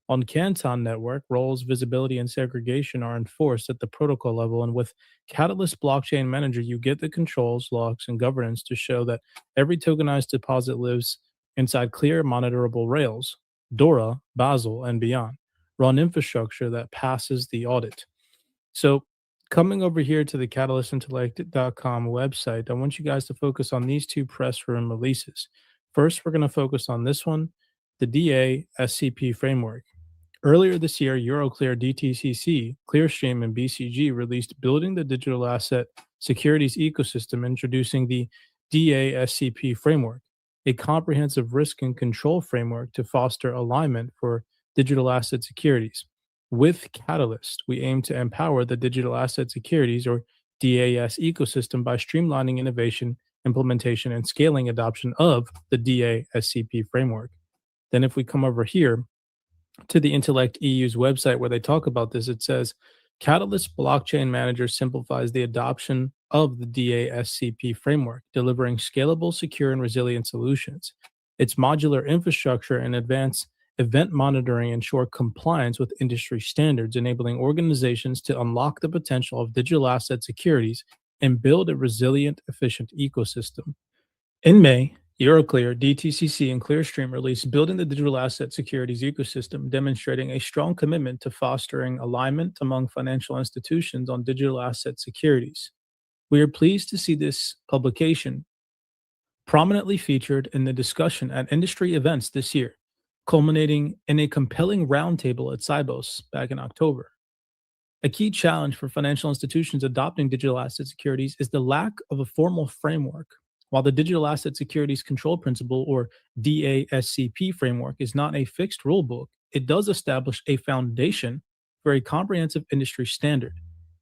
On CANTON network, roles, visibility, and segregation are enforced at the protocol level, and with Catalyst Blockchain Manager, you get the controls, logs, and governance to show that every tokenized deposit lives inside clear, monitorable rails, DORA, Basel, and beyond, run infrastructure that passes the audit. So coming over here to the catalystintellect.com website, I want you guys to focus on these two press room releases. First, we're going to focus on this one, the DA-SCP framework. Earlier this year, Euroclear, DTCC, Clearstream, and BCG released Building the Digital Asset Securities Ecosystem, introducing the DA-SCP framework, a comprehensive risk and control framework to foster alignment for digital asset securities. With Catalyst, we aim to empower the digital asset securities, or DAS, ecosystem by streamlining innovation, implementation, and scaling adoption of the DA-SCP framework. Then if we come over here to the Intellect EU's website where they talk about this, it says, Catalyst Blockchain Manager simplifies the adoption of the DA-SCP framework, delivering scalable, secure, and resilient solutions. Its modular infrastructure and advanced event monitoring ensure compliance with industry standards, enabling organizations to unlock the potential of digital asset securities and build a resilient, efficient ecosystem. In May, Euroclear, DTCC, and Clearstream released Building the Digital Asset Securities Ecosystem, demonstrating a strong commitment to fostering alignment among financial institutions on digital asset securities. We are pleased to see this publication prominently featured in the discussion at industry events this year, culminating in a compelling roundtable at Sibos back in October. A key challenge for financial institutions adopting digital asset securities is the lack of a formal framework. While the Digital Asset Securities Control Principle, or DASCP framework, is not a fixed rulebook, it does establish a foundation for a comprehensive industry standard.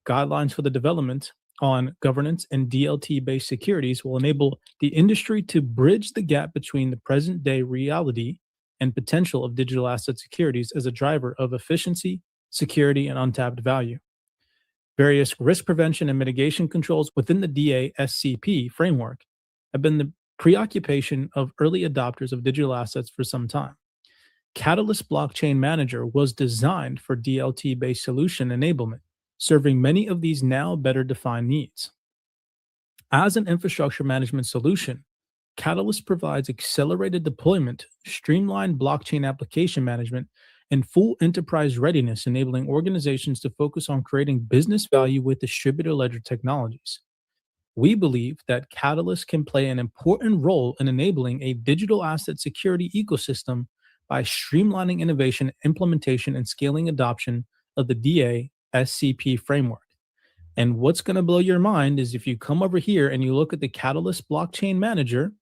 Guidelines for the development on governance and DLT-based securities will enable the industry to bridge the gap between the present-day reality and potential of digital asset securities as a driver of efficiency, security, and untapped value. Various risk prevention and mitigation controls within the DASCP framework have been the preoccupation of early adopters of digital assets for some time. Catalyst Blockchain Manager was designed for DLT-based solution enablement, serving many of these now better defined needs. As an infrastructure management solution, Catalyst provides accelerated deployment, streamlined blockchain application management, and full enterprise readiness, enabling organizations to focus on creating business value with distributed ledger technologies. We believe that Catalyst can play an important role in enabling a digital asset security ecosystem by streamlining innovation, implementation, and scaling adoption of the DA-SCP framework. And what's going to blow your mind is if you come over here and you look at the Catalyst blockchain manager,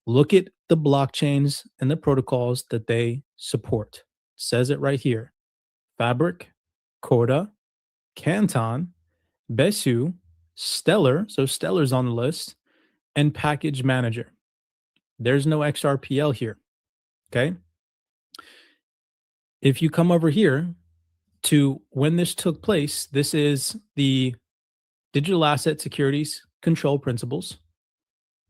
look at the blockchains and the protocols that they support. It says it right here. Fabric, Corda, Canton, Besu, Stellar, so Stellar's on the list, and Package Manager. There's no XRPL here, okay? If you come over here to when this took place, this is the Digital Asset Securities Control Principles,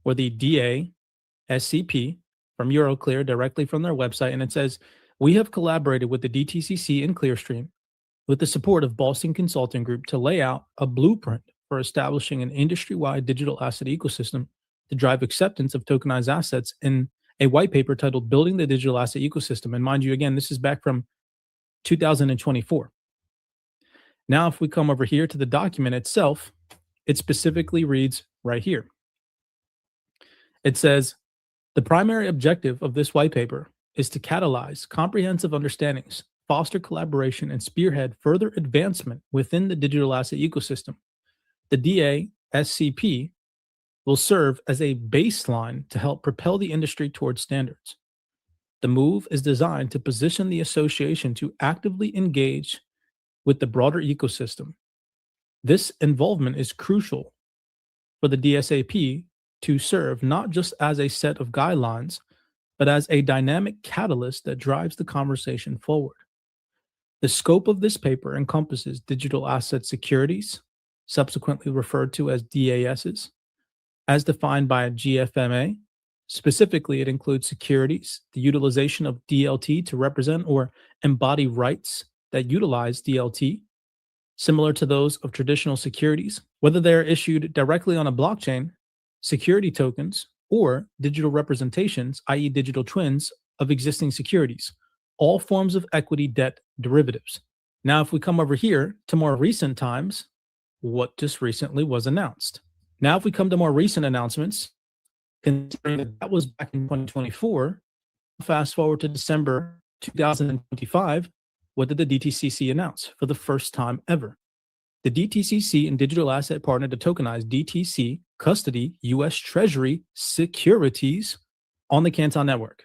or the DA-SCP from Euroclear, directly from their website, and it says, we have collaborated with the DTCC and Clearstream with the support of Boston Consulting Group to lay out a blueprint for establishing an industry-wide digital asset ecosystem to drive acceptance of tokenized assets in a white paper titled Building the Digital Asset Ecosystem. And mind you, again, this is back from 2024. Now, if we come over here to the document itself, it specifically reads right here. It says, the primary objective of this white paper is to catalyze comprehensive understandings, foster collaboration, and spearhead further advancement within the digital asset ecosystem. The DA-SCP will serve as a baseline to help propel the industry towards standards. The move is designed to position the association to actively engage with the broader ecosystem. This involvement is crucial for the DSAP to serve not just as a set of guidelines, but as a dynamic catalyst that drives the conversation forward. The scope of this paper encompasses digital asset securities, subsequently referred to as DASs, as defined by GFMA. Specifically, it includes securities, the utilization of DLT to represent or embody rights that utilize DLT, similar to those of traditional securities, whether they're issued directly on a blockchain, security tokens, or digital representations, i.e. digital twins of existing securities, all forms of equity debt derivatives. Now, if we come over here to more recent times, what just recently was announced. Now, if we come to more recent announcements, considering that was back in 2024, fast forward to December 2025, what did the DTCC announce for the first time ever? The DTCC and digital asset partner to tokenize DTC custody U.S. Treasury securities on the Canton network.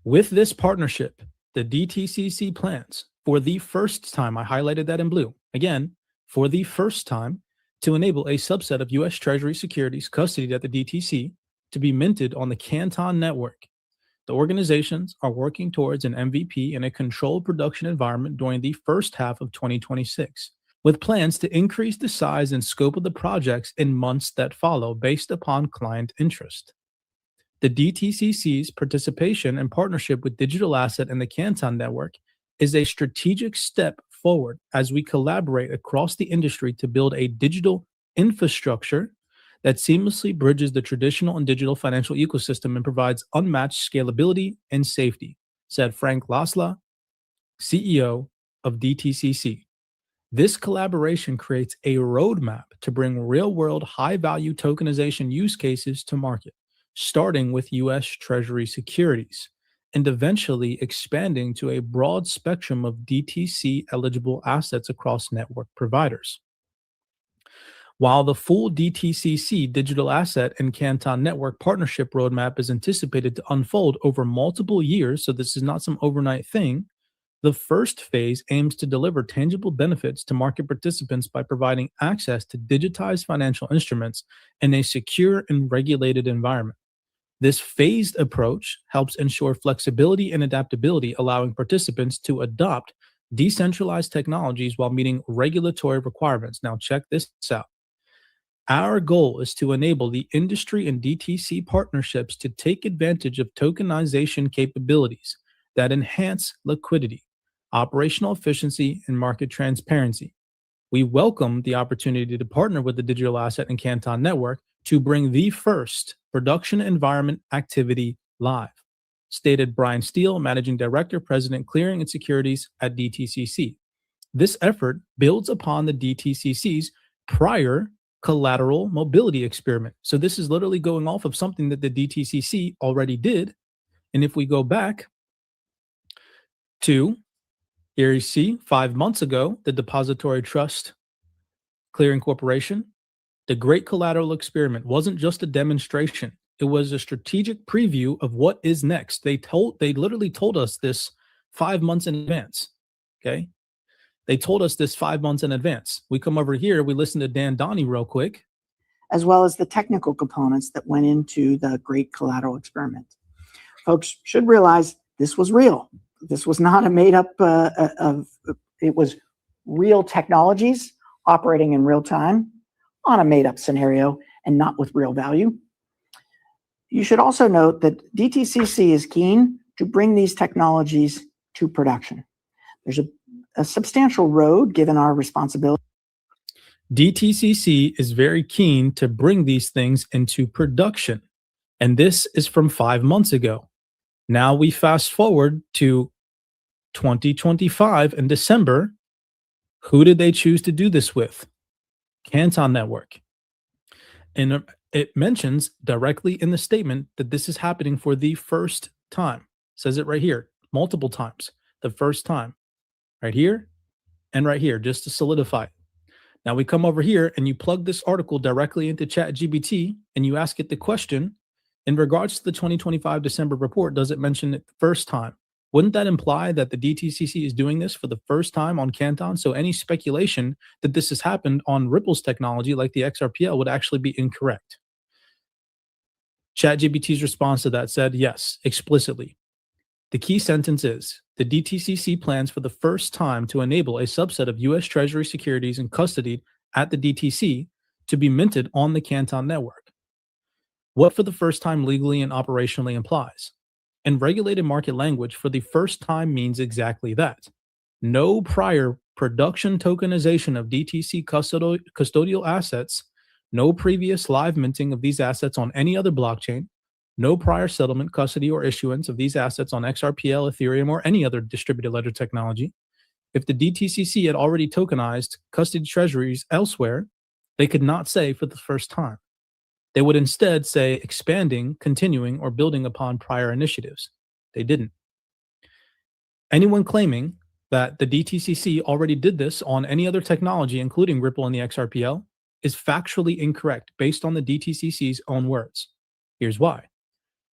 With this partnership, the DTCC plans for the first time, I highlighted that in blue, again, for the first time, to enable a subset of U.S. Treasury securities custodied at the DTC to be minted on the Canton network. The organizations are working towards an MVP in a controlled production environment during the first half of 2026, with plans to increase the size and scope of the projects in months that follow based upon client interest. The DTCC's participation and partnership with Digital Asset and the Canton network is a strategic step forward as we collaborate across the industry to build a digital infrastructure that seamlessly bridges the traditional and digital financial ecosystem and provides unmatched scalability and safety, said Frank Lasla, CEO of DTCC. This collaboration creates a roadmap to bring real-world high-value tokenization use cases to market, starting with U.S. Treasury securities, and eventually expanding to a broad spectrum of DTC-eligible assets across network providers. While the full DTCC digital asset and Canton network partnership roadmap is anticipated to unfold over multiple years, so this is not some overnight thing, the first phase aims to deliver tangible benefits to market participants by providing access to digitized financial instruments in a secure and regulated environment. This phased approach helps ensure flexibility and adaptability, allowing participants to adopt decentralized technologies while meeting regulatory requirements. Now, check this out. Our goal is to enable the industry and DTC partnerships to take advantage of tokenization capabilities that enhance liquidity, operational efficiency, and market transparency. We welcome the opportunity to partner with the digital asset and Canton network to bring the first production environment activity live, stated Brian Steele, Managing Director, President, Clearing and Securities at DTCC. This effort builds upon the DTCC's prior collateral mobility experiment. So this is literally going off of something that the DTCC already did. And if we go back to, here you see 5 months ago, the Depository Trust Clearing Corporation, the Great Collateral Experiment wasn't just a demonstration. It was a strategic preview of what is next. They literally told us this 5 months in advance. Okay. They told us this 5 months in advance. We come over here, we listen to Dan Donnie real quick. As well as the technical components that went into the Great Collateral Experiment. Folks should realize this was real. This was not a made up it was real technologies operating in real time on a made up scenario and not with real value. You should also note that DTCC is keen to bring these technologies to production. There's a substantial road given our responsibility. DTCC is very keen to bring these things into production. And this is from 5 months ago. Now we fast forward to 2025 in December. Who did they choose to do this with? Canton Network. And it mentions directly in the statement that this is happening for the first time. It says it right here, multiple times. The first time. Right here and right here, just to solidify it. Now we come over here and you plug this article directly into ChatGPT and you ask it the question, in regards to the 2025 December report, does it mention it the first time? Wouldn't that imply that the DTCC is doing this for the first time on Canton? So any speculation that this has happened on Ripple's technology like the XRPL would actually be incorrect. ChatGPT's response to that said, yes, explicitly. The key sentence is, the DTCC plans for the first time to enable a subset of U.S. Treasury securities and custodied at the DTC to be minted on the Canton network. What for the first time legally and operationally implies? In regulated market language, for the first time means exactly that. No prior production tokenization of DTC custodial assets, no previous live minting of these assets on any other blockchain, no prior settlement, custody, or issuance of these assets on XRPL, Ethereum, or any other distributed ledger technology. If the DTCC had already tokenized custody treasuries elsewhere, they could not say for the first time. They would instead say expanding, continuing, or building upon prior initiatives. They didn't. Anyone claiming that the DTCC already did this on any other technology, including Ripple and the XRPL, is factually incorrect based on the DTCC's own words. Here's why.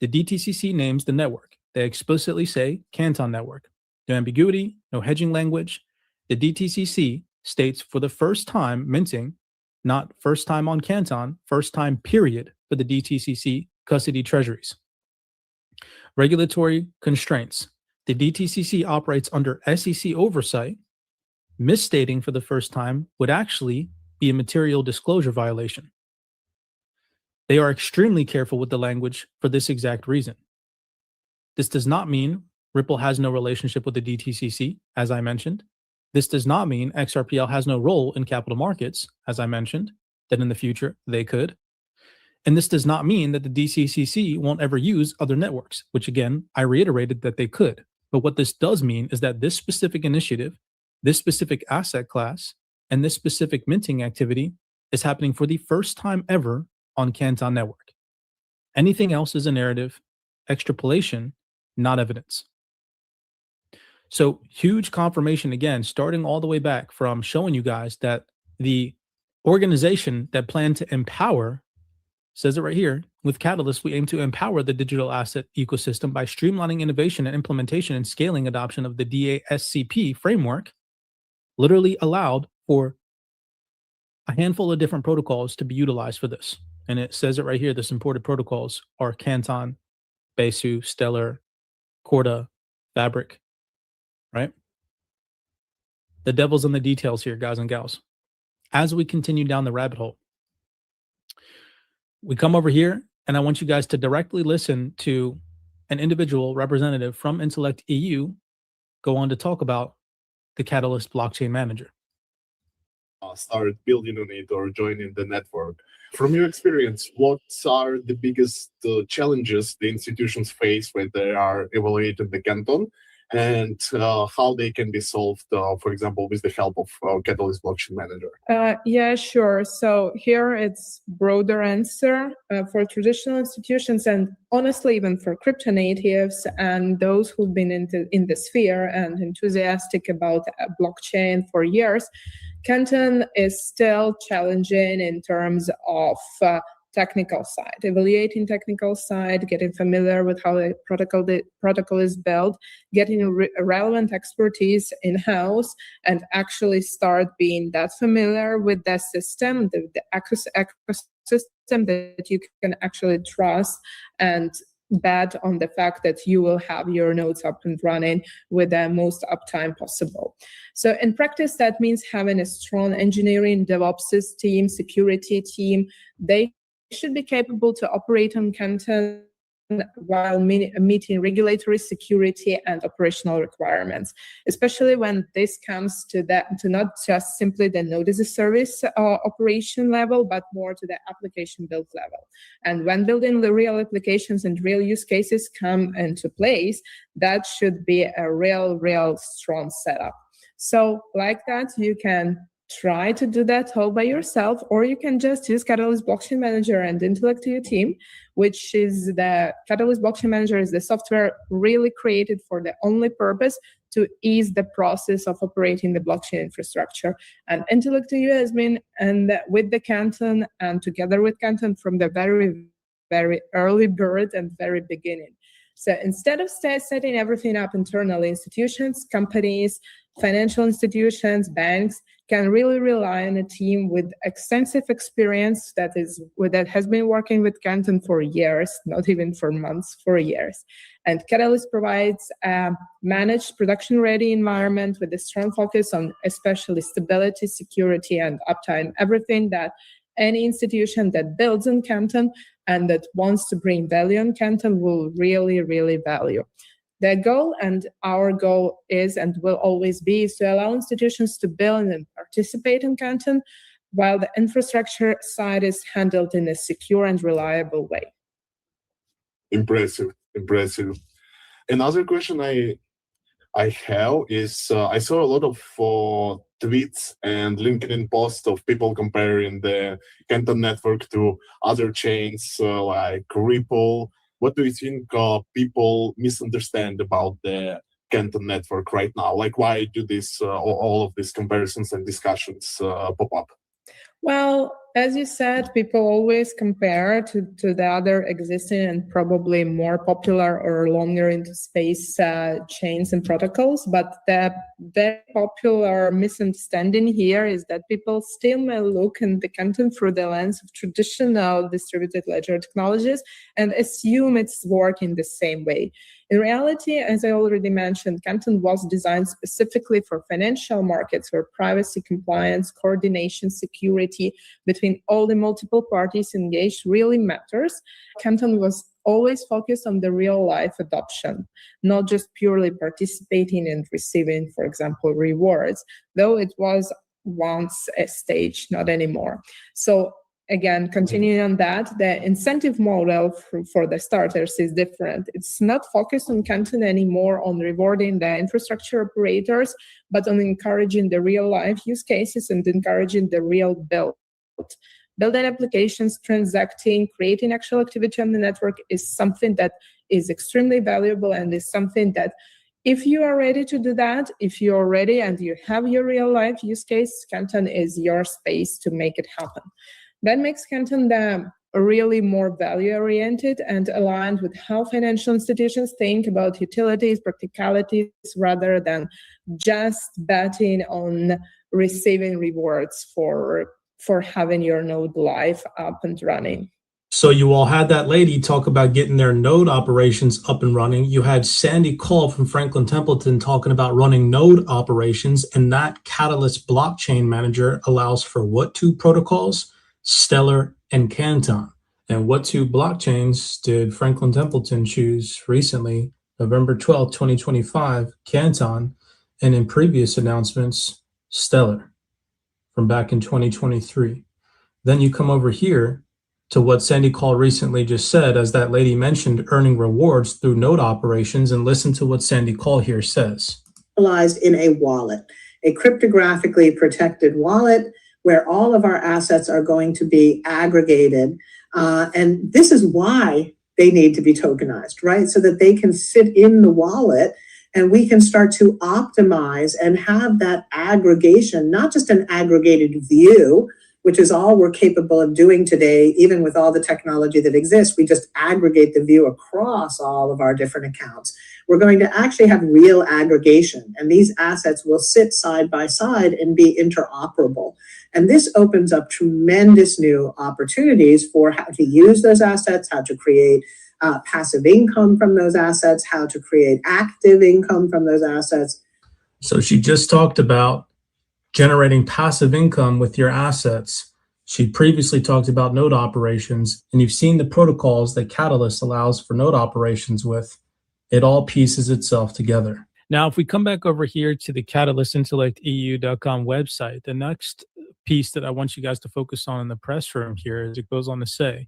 The DTCC names the network. They explicitly say Canton Network. No ambiguity, no hedging language. The DTCC states for the first time minting, not first time on Canton, first time period for the DTCC custody treasuries. Regulatory constraints. The DTCC operates under SEC oversight. Misstating for the first time would actually be a material disclosure violation. They are extremely careful with the language for this exact reason. This does not mean Ripple has no relationship with the DTCC, as I mentioned. This does not mean XRPL has no role in capital markets, as I mentioned, that in the future they could. And this does not mean that the DTCC won't ever use other networks, which again, I reiterated that they could. But what this does mean is that this specific initiative, this specific asset class, and this specific minting activity is happening for the first time ever on Canton Network. Anything else is a narrative, extrapolation, not evidence. So huge confirmation again, starting all the way back from showing you guys that the organization that planned to empower, says it right here, with Catalyst, we aim to empower the digital asset ecosystem by streamlining innovation and implementation and scaling adoption of the DASCP framework, literally allowed for a handful of different protocols to be utilized for this. And it says it right here, the supported protocols are Canton, Besu, Stellar, Corda, Fabric, right? The devil's in the details here, guys and gals. As we continue down the rabbit hole, we come over here, and I want you guys to directly listen to an individual representative from Intellect EU go on to talk about the Catalyst Blockchain Manager? Start building on it or joining the network. From your experience, what are the biggest challenges the institutions face when they are evaluating the Canton, and how they can be solved, for example, with the help of Catalyst Blockchain Manager? Yeah, sure. So here it's broader answer for traditional institutions, and honestly, even for crypto natives and those who've been in the sphere and enthusiastic about blockchain for years. CANTON is still challenging in terms of technical side, evaluating technical side, getting familiar with how the protocol is built, getting relevant expertise in-house, and actually start being that familiar with the system, the ecosystem that you can actually trust and bet on the fact that you will have your nodes up and running with the most uptime possible. So in practice, that means having a strong engineering, DevOps team, security team. They should be capable to operate on CANTON while meeting regulatory, security, and operational requirements, especially when this comes to not just simply the node as a service operation level, but more to the application build level. And when building the real applications and real use cases come into place, that should be a real strong setup. So like that, you can try to do that all by yourself, or you can just use Catalyst Blockchain Manager and Intellect to your team, which is the Catalyst Blockchain Manager is the software really created for the only purpose to ease the process of operating the blockchain infrastructure. And Intellect to you has been with the CANTON and together with CANTON from the very early bird and very beginning. So instead of setting everything up internally, institutions, companies, financial institutions, banks can really rely on a team with extensive experience that has been working with CANTON for years, not even for months, for years. And Catalyst provides a managed production-ready environment with a strong focus on especially stability, security, and uptime, everything that any institution that builds on CANTON and that wants to bring value on CANTON will really value. The goal and our goal is and will always be is to allow institutions to build and participate in CANTON while the infrastructure side is handled in a secure and reliable way. Impressive. Another question I have is I saw a lot of tweets and LinkedIn posts of people comparing the CANTON network to other chains like Ripple. What do you think people misunderstand about the CANTON network right now? Like, why do this all of these comparisons and discussions pop up? Well, as you said, people always compare to the other existing and probably more popular or longer into space chains and protocols. But the very popular misunderstanding here is that people still may look at the CANTON through the lens of traditional distributed ledger technologies and assume it's working the same way. In reality, as I already mentioned, CANTON was designed specifically for financial markets where privacy, compliance, coordination, security between all the multiple parties engaged really matters. CANTON was always focused on the real-life adoption, not just purely participating and receiving, for example, rewards, though it was once a stage, not anymore. So again, continuing on that, the incentive model for the starters is different. It's not focused on CANTON anymore on rewarding the infrastructure operators, but on encouraging the real life use cases and encouraging the real build. Building applications, transacting, creating actual activity on the network is something that is extremely valuable and is something that if you are ready to do that, if you're ready and you have your real life use case, CANTON is your space to make it happen. That makes CANTON really more value-oriented and aligned with how financial institutions think about utilities, practicalities, rather than just betting on receiving rewards for having your node live up and running. So you all had that lady talk about getting their node operations up and running. You had Sandy Call from Franklin Templeton talking about running node operations, and that Catalyst Blockchain Manager allows for what two protocols? Stellar and Canton. And what two blockchains did Franklin Templeton choose recently? November 12th, 2025, Canton and in previous announcements, Stellar from back in 2023. Then you come over here to what Sandy Call recently just said, as that lady mentioned, earning rewards through node operations, and listen to what Sandy Call here says. In a wallet, a cryptographically protected wallet where all of our assets are going to be aggregated. And this is why they need to be tokenized, right? So that they can sit in the wallet and we can start to optimize and have that aggregation, not just an aggregated view, which is all we're capable of doing today, even with all the technology that exists. We just aggregate the view across all of our different accounts. We're going to actually have real aggregation, and these assets will sit side by side and be interoperable. And this opens up tremendous new opportunities for how to use those assets, how to create passive income from those assets, how to create active income from those assets. So she just talked about generating passive income with your assets. She previously talked about node operations, and you've seen the protocols that Catalyst allows for node operations with. It all pieces itself together. Now, if we come back over here to the catalystintellecteu.com website, the next piece that I want you guys to focus on in the press room here is it goes on to say,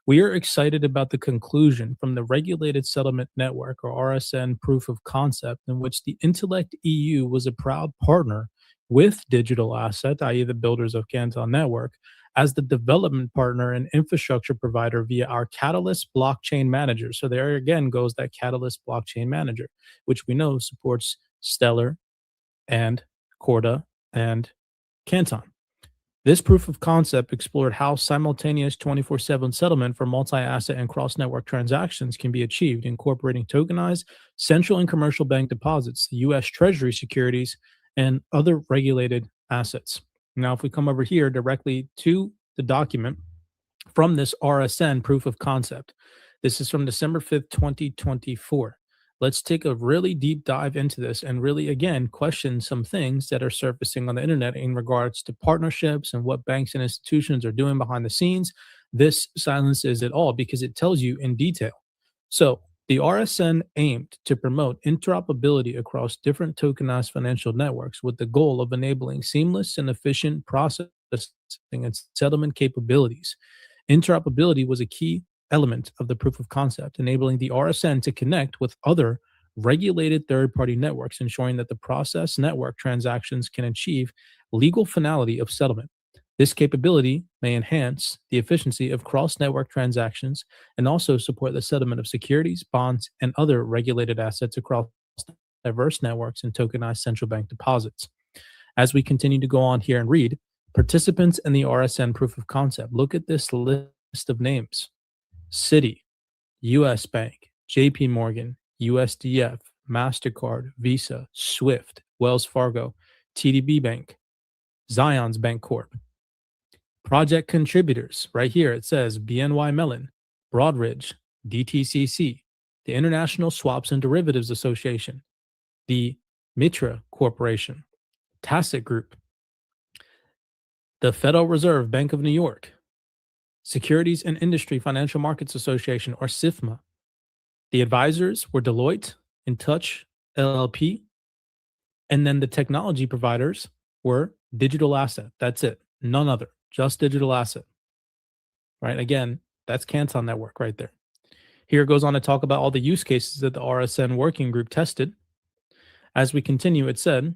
we are excited about the conclusion from the Regulated Settlement Network, or RSN, proof of concept, in which the Intellect EU was a proud partner with Digital Asset, i.e. the builders of Canton Network, as the development partner and infrastructure provider via our Catalyst Blockchain Manager. So there again goes that Catalyst Blockchain Manager, which we know supports Stellar and Corda and Canton. This proof of concept explored how simultaneous 24/7 settlement for multi-asset and cross-network transactions can be achieved, incorporating tokenized central and commercial bank deposits, the U.S. Treasury securities, and other regulated assets. Now, if we come over here directly to the document from this RSN proof of concept, this is from December 5th, 2024. Let's take a really deep dive into this and really, again, question some things that are surfacing on the internet in regards to partnerships and what banks and institutions are doing behind the scenes. This silences it all because it tells you in detail. So the RSN aimed to promote interoperability across different tokenized financial networks with the goal of enabling seamless and efficient processing and settlement capabilities. Interoperability was a key element of the proof of concept, enabling the RSN to connect with other regulated third-party networks, ensuring that the process network transactions can achieve legal finality of settlement. This capability may enhance the efficiency of cross-network transactions and also support the settlement of securities, bonds, and other regulated assets across diverse networks and tokenized central bank deposits. As we continue to go on here and read, participants in the RSN proof of concept, look at this list of names. Citi, US Bank, JP Morgan, USDF, MasterCard, Visa, Swift, Wells Fargo, TDB Bank, Zions Bank Corp. Project contributors, right here it says BNY Mellon, Broadridge, DTCC, the International Swaps and Derivatives Association, the Mitra Corporation, Tacit Group, the Federal Reserve Bank of New York, Securities and Industry Financial Markets Association, or SIFMA. The advisors were Deloitte, InTouch, LLP, and then the technology providers were Digital Asset. That's it. None other. Just Digital Asset. Right? Again, that's Canton Network right there. Here it goes on to talk about all the use cases that the RSN working group tested. As we continue, it said,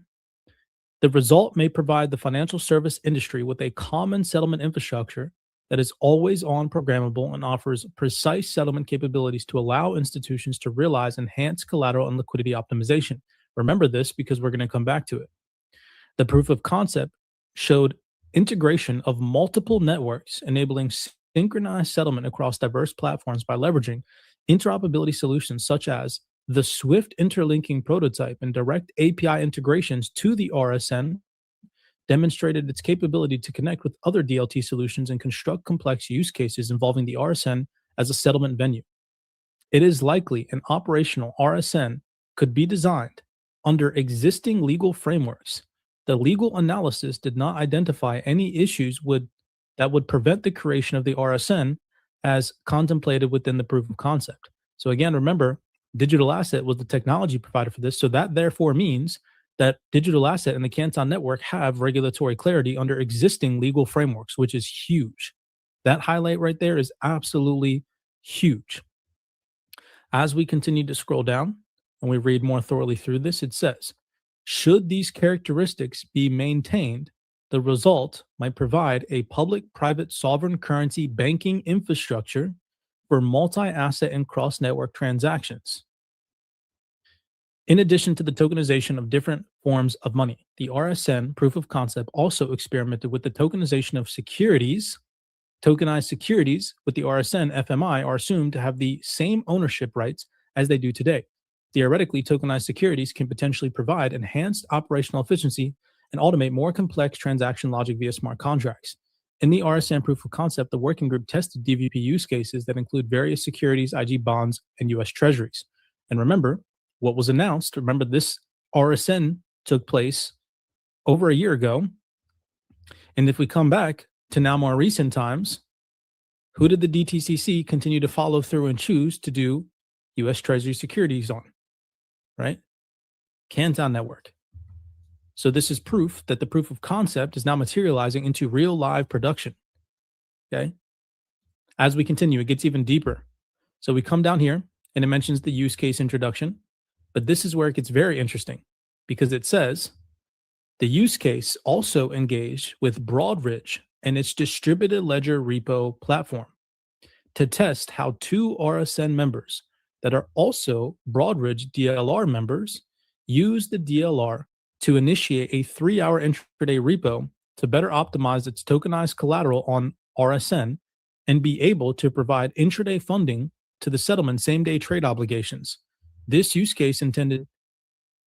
the result may provide the financial service industry with a common settlement infrastructure that is always on programmable and offers precise settlement capabilities to allow institutions to realize enhanced collateral and liquidity optimization. Remember this because we're going to come back to it. The proof of concept showed integration of multiple networks, enabling synchronized settlement across diverse platforms by leveraging interoperability solutions such as the Swift interlinking prototype and direct API integrations to the RSN demonstrated its capability to connect with other DLT solutions and construct complex use cases involving the RSN as a settlement venue. It is likely an operational RSN could be designed under existing legal frameworks. The legal analysis did not identify any issues that would prevent the creation of the RSN as contemplated within the proof of concept. So again, remember, Digital Asset was the technology provider for this. So that therefore means that digital asset and the Canton network have regulatory clarity under existing legal frameworks, which is huge. That highlight right there is absolutely huge. As we continue to scroll down and we read more thoroughly through this, it says, should these characteristics be maintained, the result might provide a public-private sovereign currency banking infrastructure for multi-asset and cross-network transactions. In addition to the tokenization of different forms of money, the RSN proof of concept also experimented with the tokenization of securities. Tokenized securities with the RSN FMI are assumed to have the same ownership rights as they do today. Theoretically, tokenized securities can potentially provide enhanced operational efficiency and automate more complex transaction logic via smart contracts. In the RSN proof of concept, the working group tested DVP use cases that include various securities, IG bonds, and US treasuries. And remember, what was announced, remember this RSN took place over a year ago. And if we come back to now more recent times, who did the DTCC continue to follow through and choose to do US Treasury securities on? Right? Canton network. So this is proof that the proof of concept is now materializing into real live production. Okay. As we continue, it gets even deeper. So we come down here and it mentions the use case introduction, but this is where it gets very interesting because it says the use case also engaged with Broadridge and its distributed ledger repo platform to test how two RSN members that are also Broadridge DLR members use the DLR to initiate a 3-hour intraday repo to better optimize its tokenized collateral on RSN and be able to provide intraday funding to the settlement same-day trade obligations. This use case intended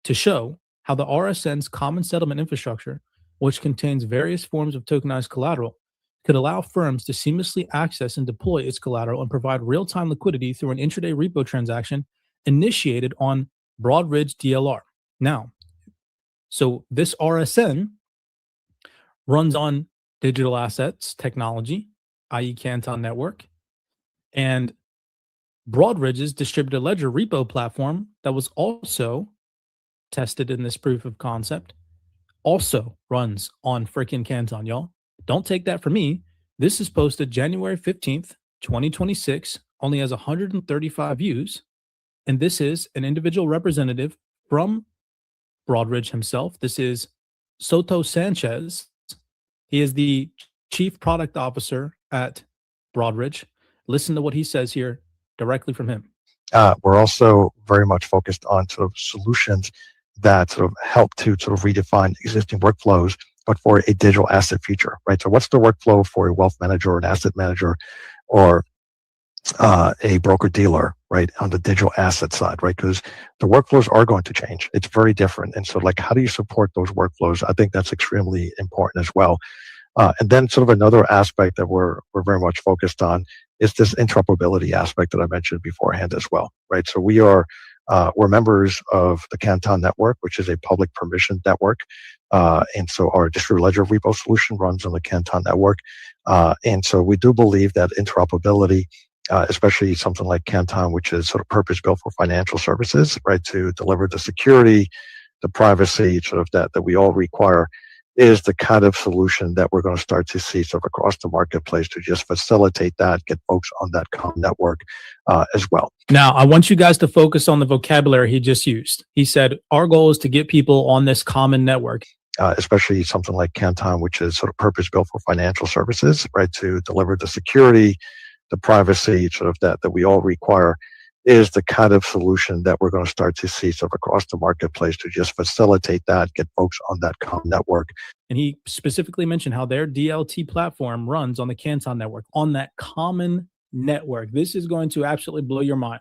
to show how the RSN's common settlement infrastructure, which contains various forms of tokenized collateral, could allow firms to seamlessly access and deploy its collateral and provide real-time liquidity through an intraday repo transaction initiated on Broadridge DLR. Now, so this RSN runs on digital assets technology, i.e. Canton network, and Broadridge's distributed ledger repo platform that was also tested in this proof of concept also runs on freaking Canton, y'all. Don't take that from me. This is posted January 15th, 2026, only has 135 views, and this is an individual representative from Broadridge himself. This is Soto Sanchez. He is the chief product officer at Broadridge. Listen to what he says here directly from him. We're also very much focused on sort of solutions that sort of help to sort of redefine existing workflows, but for a digital asset future, right? So what's the workflow for a wealth manager or an asset manager or a broker dealer, right, on the digital asset side, right? Because the workflows are going to change. It's very different. And so like, how do you support those workflows? I think that's extremely important as well. And then sort of another aspect that we're very much focused on is this interoperability aspect that I mentioned beforehand as well, right? So we're members of the Canton network, which is a public permission network. And so our distributed ledger repo solution runs on the Canton network. And so we do believe that interoperability, especially something like Canton, which is sort of purpose-built for financial services, right, to deliver the security, the privacy sort of that we all require, is the kind of solution that we're going to start to see sort of across the marketplace to just facilitate that, get folks on that common network as well. Now, I want you guys to focus on the vocabulary he just used. He said, our goal is to get people on this common network. Especially something like Canton, which is sort of purpose-built for financial services, right, to deliver the security, the privacy sort of that we all require, is the kind of solution that we're going to start to see sort of across the marketplace to just facilitate that, get folks on that common network. And he specifically mentioned how their DLT platform runs on the Canton network, on that common network. This is going to absolutely blow your mind.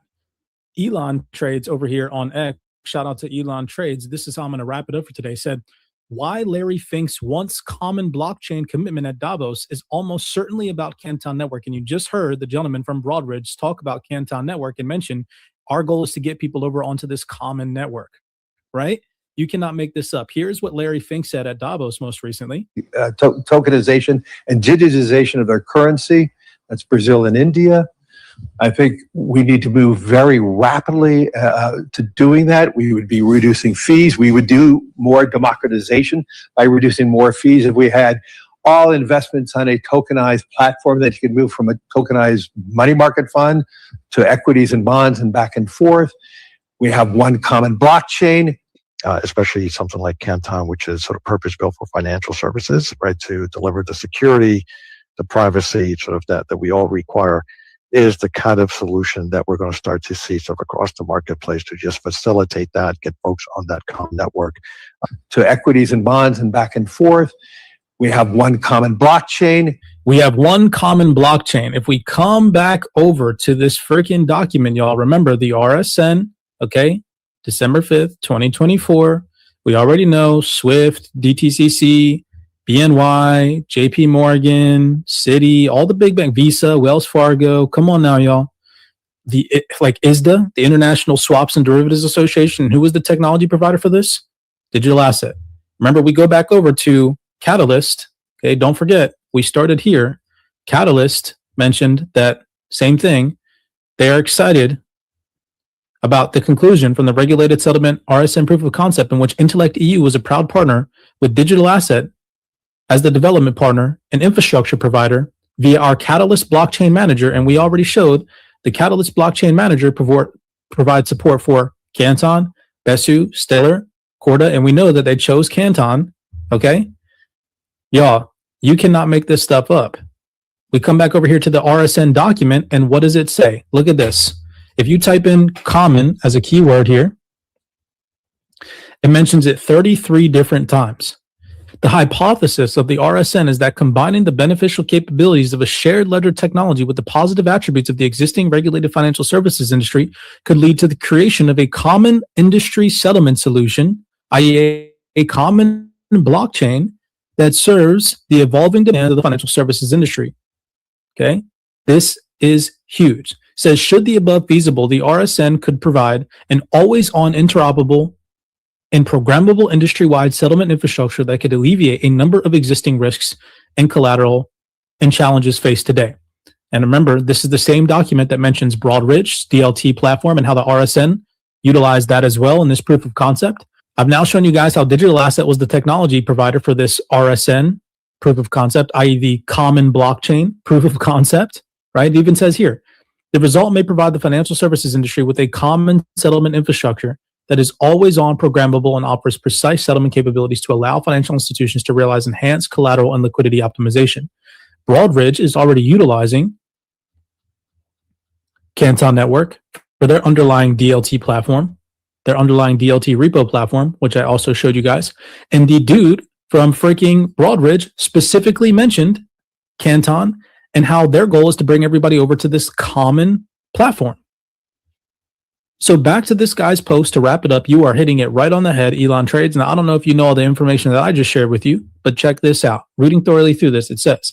Elon Trades over here on X, shout out to Elon Trades. This is how I'm going to wrap it up for today. Said, why Larry Fink's once common blockchain commitment at Davos is almost certainly about Canton Network. And you just heard the gentleman from Broadridge talk about Canton Network and mention our goal is to get people over onto this common network, right? You cannot make this up. Here's what Larry Fink said at Davos most recently. Tokenization and digitization of their currency. That's Brazil and India. I think we need to move very rapidly to doing that. We would be reducing fees. We would do more democratization by reducing more fees if we had all investments on a tokenized platform that you could move from a tokenized money market fund to equities and bonds and back and forth. We have one common blockchain. Especially something like CANTON, which is sort of purpose-built for financial services, right, to deliver the security, the privacy sort of that we all require, is the kind of solution that we're going to start to see sort of across the marketplace to just facilitate that, get folks on that common network. To equities and bonds and back and forth. We have one common blockchain. We have one common blockchain. If we come back over to this freaking document, y'all remember the RSN, okay? December 5th, 2024. We already know SWIFT, DTCC, BNY, JP Morgan, Citi, all the big bank, Visa, Wells Fargo. Come on now, y'all. ISDA, the International Swaps and Derivatives Association. Who was the technology provider for this? Digital Asset. Remember, we go back over to Catalyst. Okay, don't forget, we started here. Catalyst mentioned that same thing. They are excited about the conclusion from the regulated settlement RSN proof of concept in which Intellect EU was a proud partner with Digital Asset as the development partner and infrastructure provider via our Catalyst blockchain manager. And we already showed the Catalyst blockchain manager provides support for Canton, Besu, Stellar, Corda, and we know that they chose Canton. Okay. Y'all, you cannot make this stuff up. We come back over here to the RSN document, and what does it say? Look at this. If you type in common as a keyword here, it mentions it 33 different times. The hypothesis of the RSN is that combining the beneficial capabilities of a shared ledger technology with the positive attributes of the existing regulated financial services industry could lead to the creation of a common industry settlement solution, i.e. a common blockchain that serves the evolving demand of the financial services industry. Okay, this is huge. Says, should the above feasible, the RSN could provide an always-on interoperable and programmable industry-wide settlement infrastructure that could alleviate a number of existing risks and collateral and challenges faced today. And remember, this is the same document that mentions Broadridge's DLT platform and how the RSN utilized that as well in this proof of concept. I've now shown you guys how Digital Asset was the technology provider for this RSN proof of concept, i.e. the common blockchain proof of concept, right? It even says here, the result may provide the financial services industry with a common settlement infrastructure that is always on, programmable, and offers precise settlement capabilities to allow financial institutions to realize enhanced collateral and liquidity optimization. Broadridge is already utilizing Canton Network for their underlying DLT platform, their underlying DLT repo platform, which I also showed you guys. And the dude from freaking Broadridge specifically mentioned Canton and how their goal is to bring everybody over to this common platform. So back to this guy's post to wrap it up. You are hitting it right on the head, Elon Trades. Now, I don't know if you know all the information that I just shared with you, but check this out. Reading thoroughly through this, it says,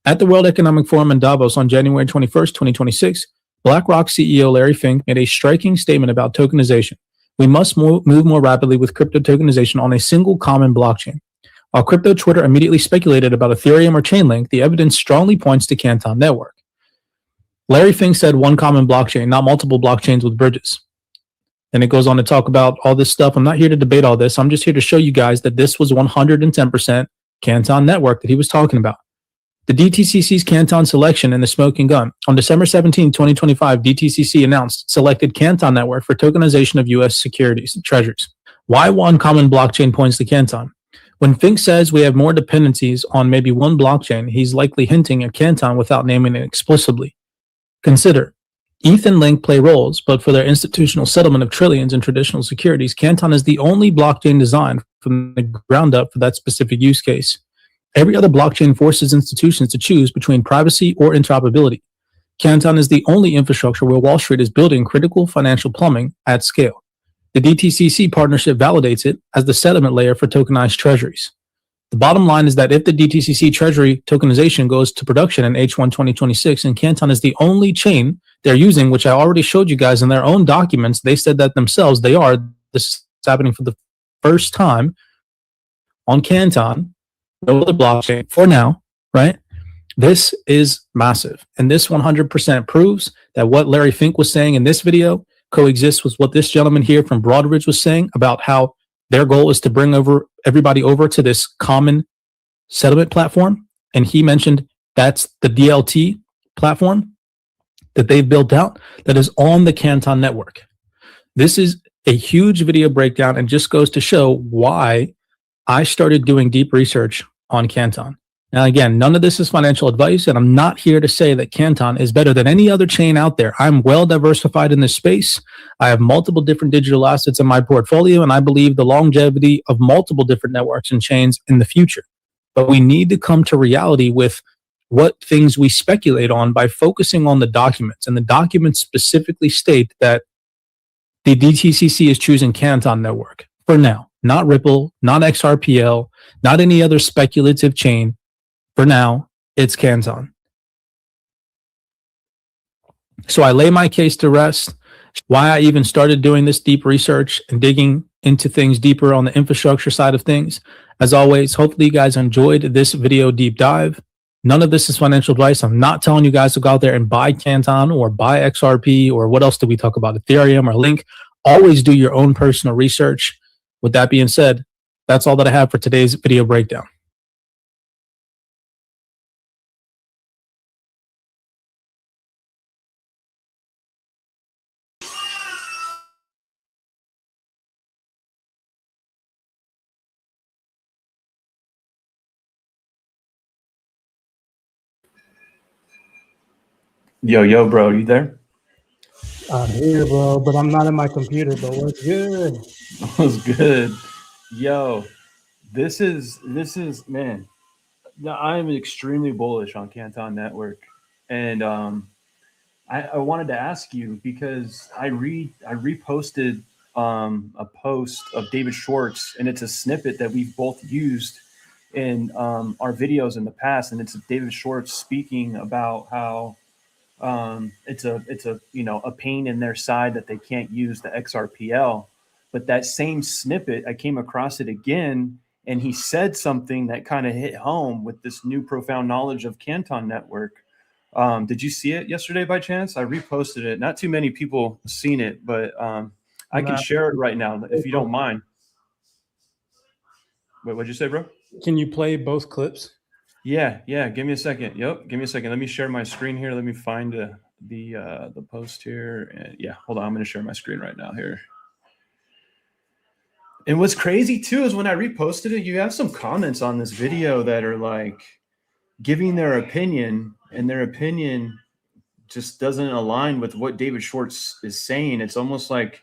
at the World Economic Forum in Davos on January 21st, 2026, BlackRock CEO Larry Fink made a striking statement about tokenization. We must move more rapidly with crypto tokenization on a single common blockchain. While crypto Twitter immediately speculated about Ethereum or Chainlink, the evidence strongly points to Canton Network. Larry Fink said one common blockchain, not multiple blockchains with bridges. And it goes on to talk about all this stuff. I'm not here to debate all this. I'm just here to show you guys that this was 110% Canton Network that he was talking about. The DTCC's Canton selection and the smoking gun. On December 17, 2025, DTCC announced selected Canton Network for tokenization of U.S. securities and treasuries. Why one common blockchain points to Canton? When Fink says we have more dependencies on maybe one blockchain, he's likely hinting at Canton without naming it explicitly. Consider, ETH and Link play roles, but for their institutional settlement of trillions in traditional securities, Canton is the only blockchain designed from the ground up for that specific use case. Every other blockchain forces institutions to choose between privacy or interoperability. Canton is the only infrastructure where Wall Street is building critical financial plumbing at scale. The DTCC partnership validates it as the settlement layer for tokenized treasuries. The bottom line is that if the DTCC treasury tokenization goes to production in H1 2026 and Canton is the only chain they're using, which I already showed you guys in their own documents, they said that themselves, this is happening for the first time on Canton, no other blockchain for now, right? This is massive. And this 100% proves that what Larry Fink was saying in this video coexists with what this gentleman here from Broadridge was saying about how their goal is to bring everybody over to this common settlement platform. And he mentioned that's the DLT platform that they've built out that is on the Canton network. This is a huge video breakdown and just goes to show why I started doing deep research on Canton. Now, again, none of this is financial advice, and I'm not here to say that Canton is better than any other chain out there. I'm well diversified in this space. I have multiple different digital assets in my portfolio, and I believe the longevity of multiple different networks and chains in the future. But we need to come to reality with what things we speculate on by focusing on the documents. And the documents specifically state that the DTCC is choosing Canton network for now, not Ripple, not XRPL, not any other speculative chain. For now, it's Canton. So I lay my case to rest. Why I even started doing this deep research and digging into things deeper on the infrastructure side of things. As always, hopefully you guys enjoyed this video deep dive. None of this is financial advice. I'm not telling you guys to go out there and buy Canton or buy XRP or what else did we talk about? Ethereum or Link. Always do your own personal research. With that being said, that's all that I have for today's video breakdown. Yo, bro, you there? I'm here, bro, but I'm not in my computer, but what's good? What's good? Yo, this is man. I am extremely bullish on Canton Network. And I wanted to ask you because I reposted a post of David Schwartz, and it's a snippet that we've both used in our videos in the past, and it's David Schwartz speaking about how it's a pain in their side that they can't use the XRPL. But that same snippet, I came across it again, and he said something that kind of hit home with this new profound knowledge of Canton Network. Did you see it yesterday by chance? I reposted it. Not too many people seen it, but I can share it right now if you don't mind. Wait, what'd you say, bro? Can you play both clips? Yeah. Give me a second. Yep. Give me a second. Let me share my screen here. Let me find the post here. And yeah, hold on. I'm going to share my screen right now here. And what's crazy too is when I reposted it, you have some comments on this video that are like giving their opinion, and their opinion just doesn't align with what David Schwartz is saying. It's almost like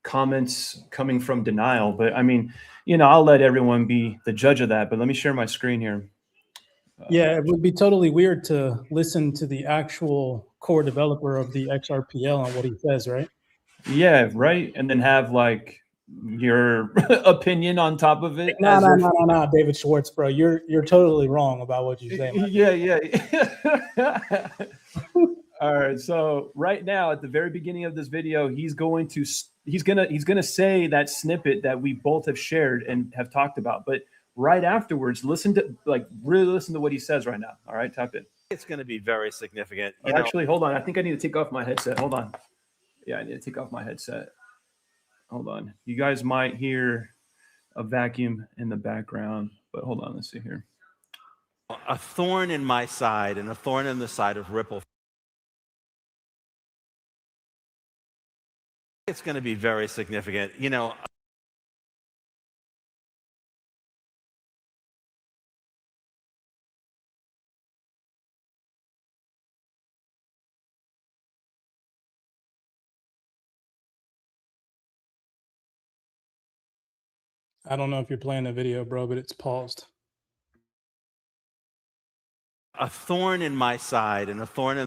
comments coming from denial. But I mean, I'll let everyone be the judge of that. But let me share my screen here. Yeah, it would be totally weird to listen to the actual core developer of the XRPL on what he says, right? Yeah, right. And then have like your opinion on top of it. No, David Schwartz, bro. You're totally wrong about what you say. Yeah. All right. So right now, at the very beginning of this video, he's gonna say that snippet that we both have shared and have talked about. But right afterwards, really listen to what he says right now. All right, tap in. It's going to be very significant. Actually, hold on. I think I need to take off my headset. Hold on. Yeah, I need to take off my headset. Hold on. You guys might hear a vacuum in the background, but hold on. Let's see here. A thorn in my side and a thorn in the side of Ripple. It's going to be very significant. I don't know if you're playing the video, bro, but it's paused. A thorn in my side and a thorn in...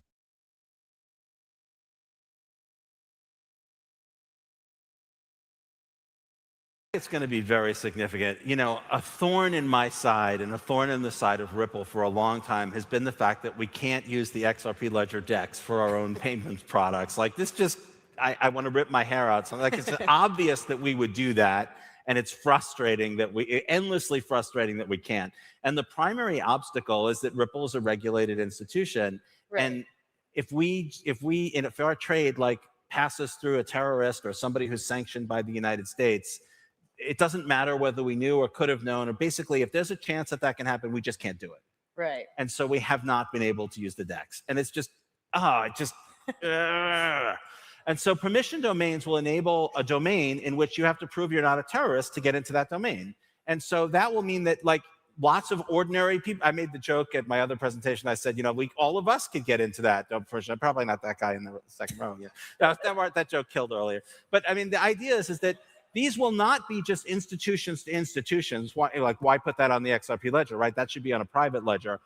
It's going to be very significant. A thorn in my side and a thorn in the side of Ripple for a long time has been the fact that we can't use the XRP Ledger DEX for our own payments products. Like this I want to rip my hair out. So it's obvious that we would do that. And it's frustrating that endlessly frustrating that we can't. And the primary obstacle is that Ripple is a regulated institution. Right. And if our trade like passes through a terrorist or somebody who's sanctioned by the United States, it doesn't matter whether we knew or could have known, or basically if there's a chance that that can happen, we just can't do it. Right. And so we have not been able to use the DEX. And it's just, And so permission domains will enable a domain in which you have to prove you're not a terrorist to get into that domain. And so that will mean that like lots of ordinary people, I made the joke at my other presentation, I said, all of us could get into that. Probably not that guy in the second row. Yeah, that joke killed earlier. But I mean, the idea is that these will not be just institutions to institutions. Why put that on the XRP ledger, right? That should be on a private ledger.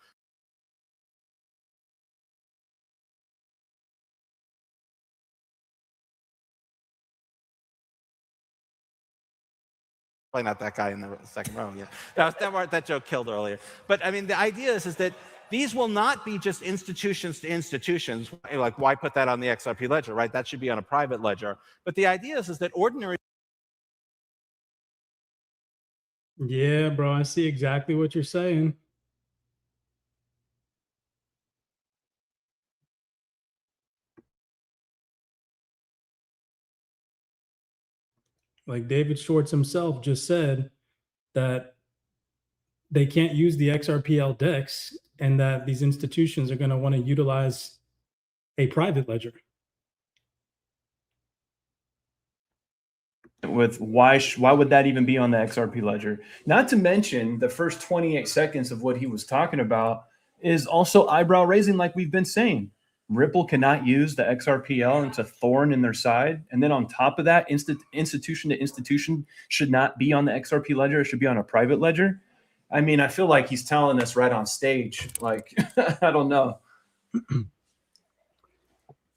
Probably not that guy in the second row. Yeah, that joke killed earlier. But I mean, the idea is that these will not be just institutions to institutions. Why put that on the XRP ledger, right? That should be on a private ledger. But the idea is that ordinary. Yeah, bro, I see exactly what you're saying. Like David Schwartz himself just said that they can't use the XRPL DEX and that these institutions are going to want to utilize a private ledger. With why would that even be on the XRP ledger? Not to mention the first 28 seconds of what he was talking about is also eyebrow raising, like we've been saying. Ripple cannot use the XRPL, and it's a thorn in their side. And then on top of that, institution to institution should not be on the XRP ledger. It should be on a private ledger. I mean, I feel like he's telling us right on stage. Like, I don't know.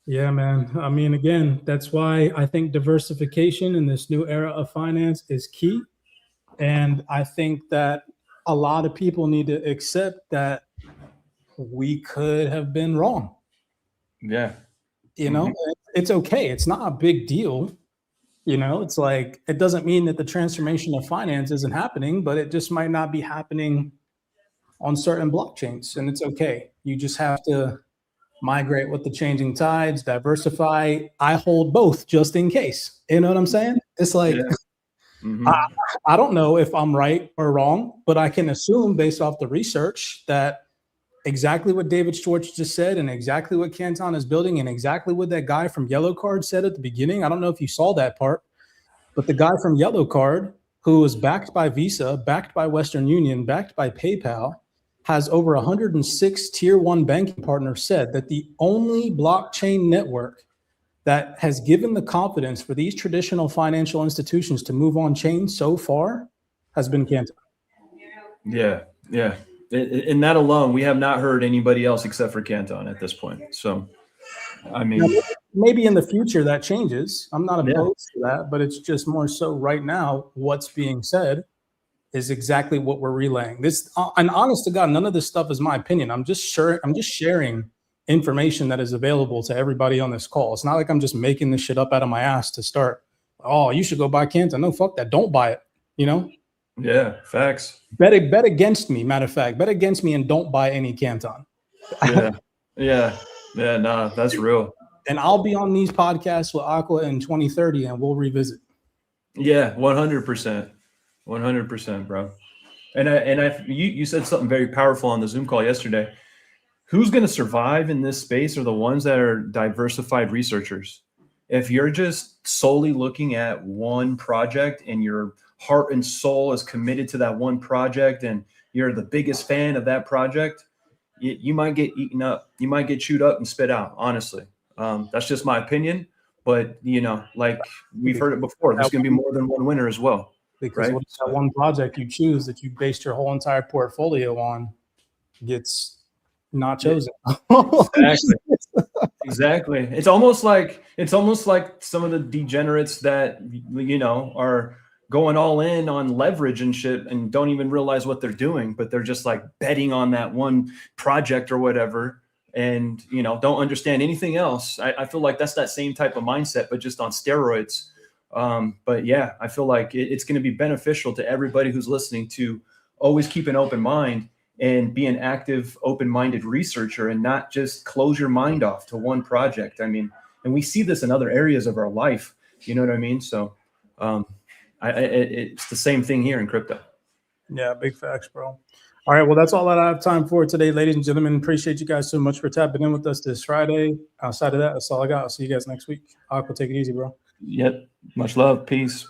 Yeah, man. I mean, again, that's why I think diversification in this new era of finance is key. And I think that a lot of people need to accept that we could have been wrong. Yeah. It's okay. It's not a big deal. It's like, it doesn't mean that the transformation of finance isn't happening, but it just might not be happening on certain blockchains. And it's okay. You just have to migrate with the changing tides, diversify. I hold both just in case. You know what I'm saying? It's like, I don't know if I'm right or wrong, but I can assume based off the research that exactly what David Schwartz just said and exactly what Canton is building and exactly what that guy from Yellow Card said at the beginning. I don't know if you saw that part, but the guy from Yellow Card, who was backed by Visa, backed by Western Union, backed by PayPal, has over 106 tier 1 banking partners, said that the only blockchain network that has given the confidence for these traditional financial institutions to move on chain so far has been Canton. Yeah. In that alone, we have not heard anybody else except for Canton at this point. So, I mean, maybe in the future that changes. I'm not opposed to that, but it's just more so right now, what's being said is exactly what we're relaying. This, and honest to God, none of this stuff is my opinion. I'm just sharing information that is available to everybody on this call. It's not like I'm just making this shit up out of my ass to start. Oh, you should go buy Canton. No, fuck that. Don't buy it. Yeah, facts. Bet against me. Matter of fact, bet against me and don't buy any Canton. Yeah. Nah, that's real. And I'll be on these podcasts with Aqua in 2030 and we'll revisit. Yeah, 100%. 100%, bro. And you said something very powerful on the Zoom call yesterday. Who's going to survive in this space are the ones that are diversified researchers. If you're just solely looking at one project and your heart and soul is committed to that one project and you're the biggest fan of that project, you might get eaten up. You might get chewed up and spit out, honestly. That's just my opinion. But, like we've heard it before, there's going to be more than one winner as well. Because what if that one project you choose that you based your whole entire portfolio on gets not chosen? Exactly. It's almost like some of the degenerates that are going all in on leverage and shit and don't even realize what they're doing, but they're just like betting on that one project or whatever and don't understand anything else. I feel like that's that same type of mindset, but just on steroids. But yeah, I feel like it's going to be beneficial to everybody who's listening to always keep an open mind and be an active, open-minded researcher and not just close your mind off to one project. I mean, and we see this in other areas of our life. You know what I mean? So it's the same thing here in crypto. Yeah, big facts, bro. All right, well, that's all that I have time for today, ladies and gentlemen. Appreciate you guys so much for tapping in with us this Friday. Outside of that, that's all I got. I'll see you guys next week. Aqua, take it easy, bro. Yep. Much love. Peace.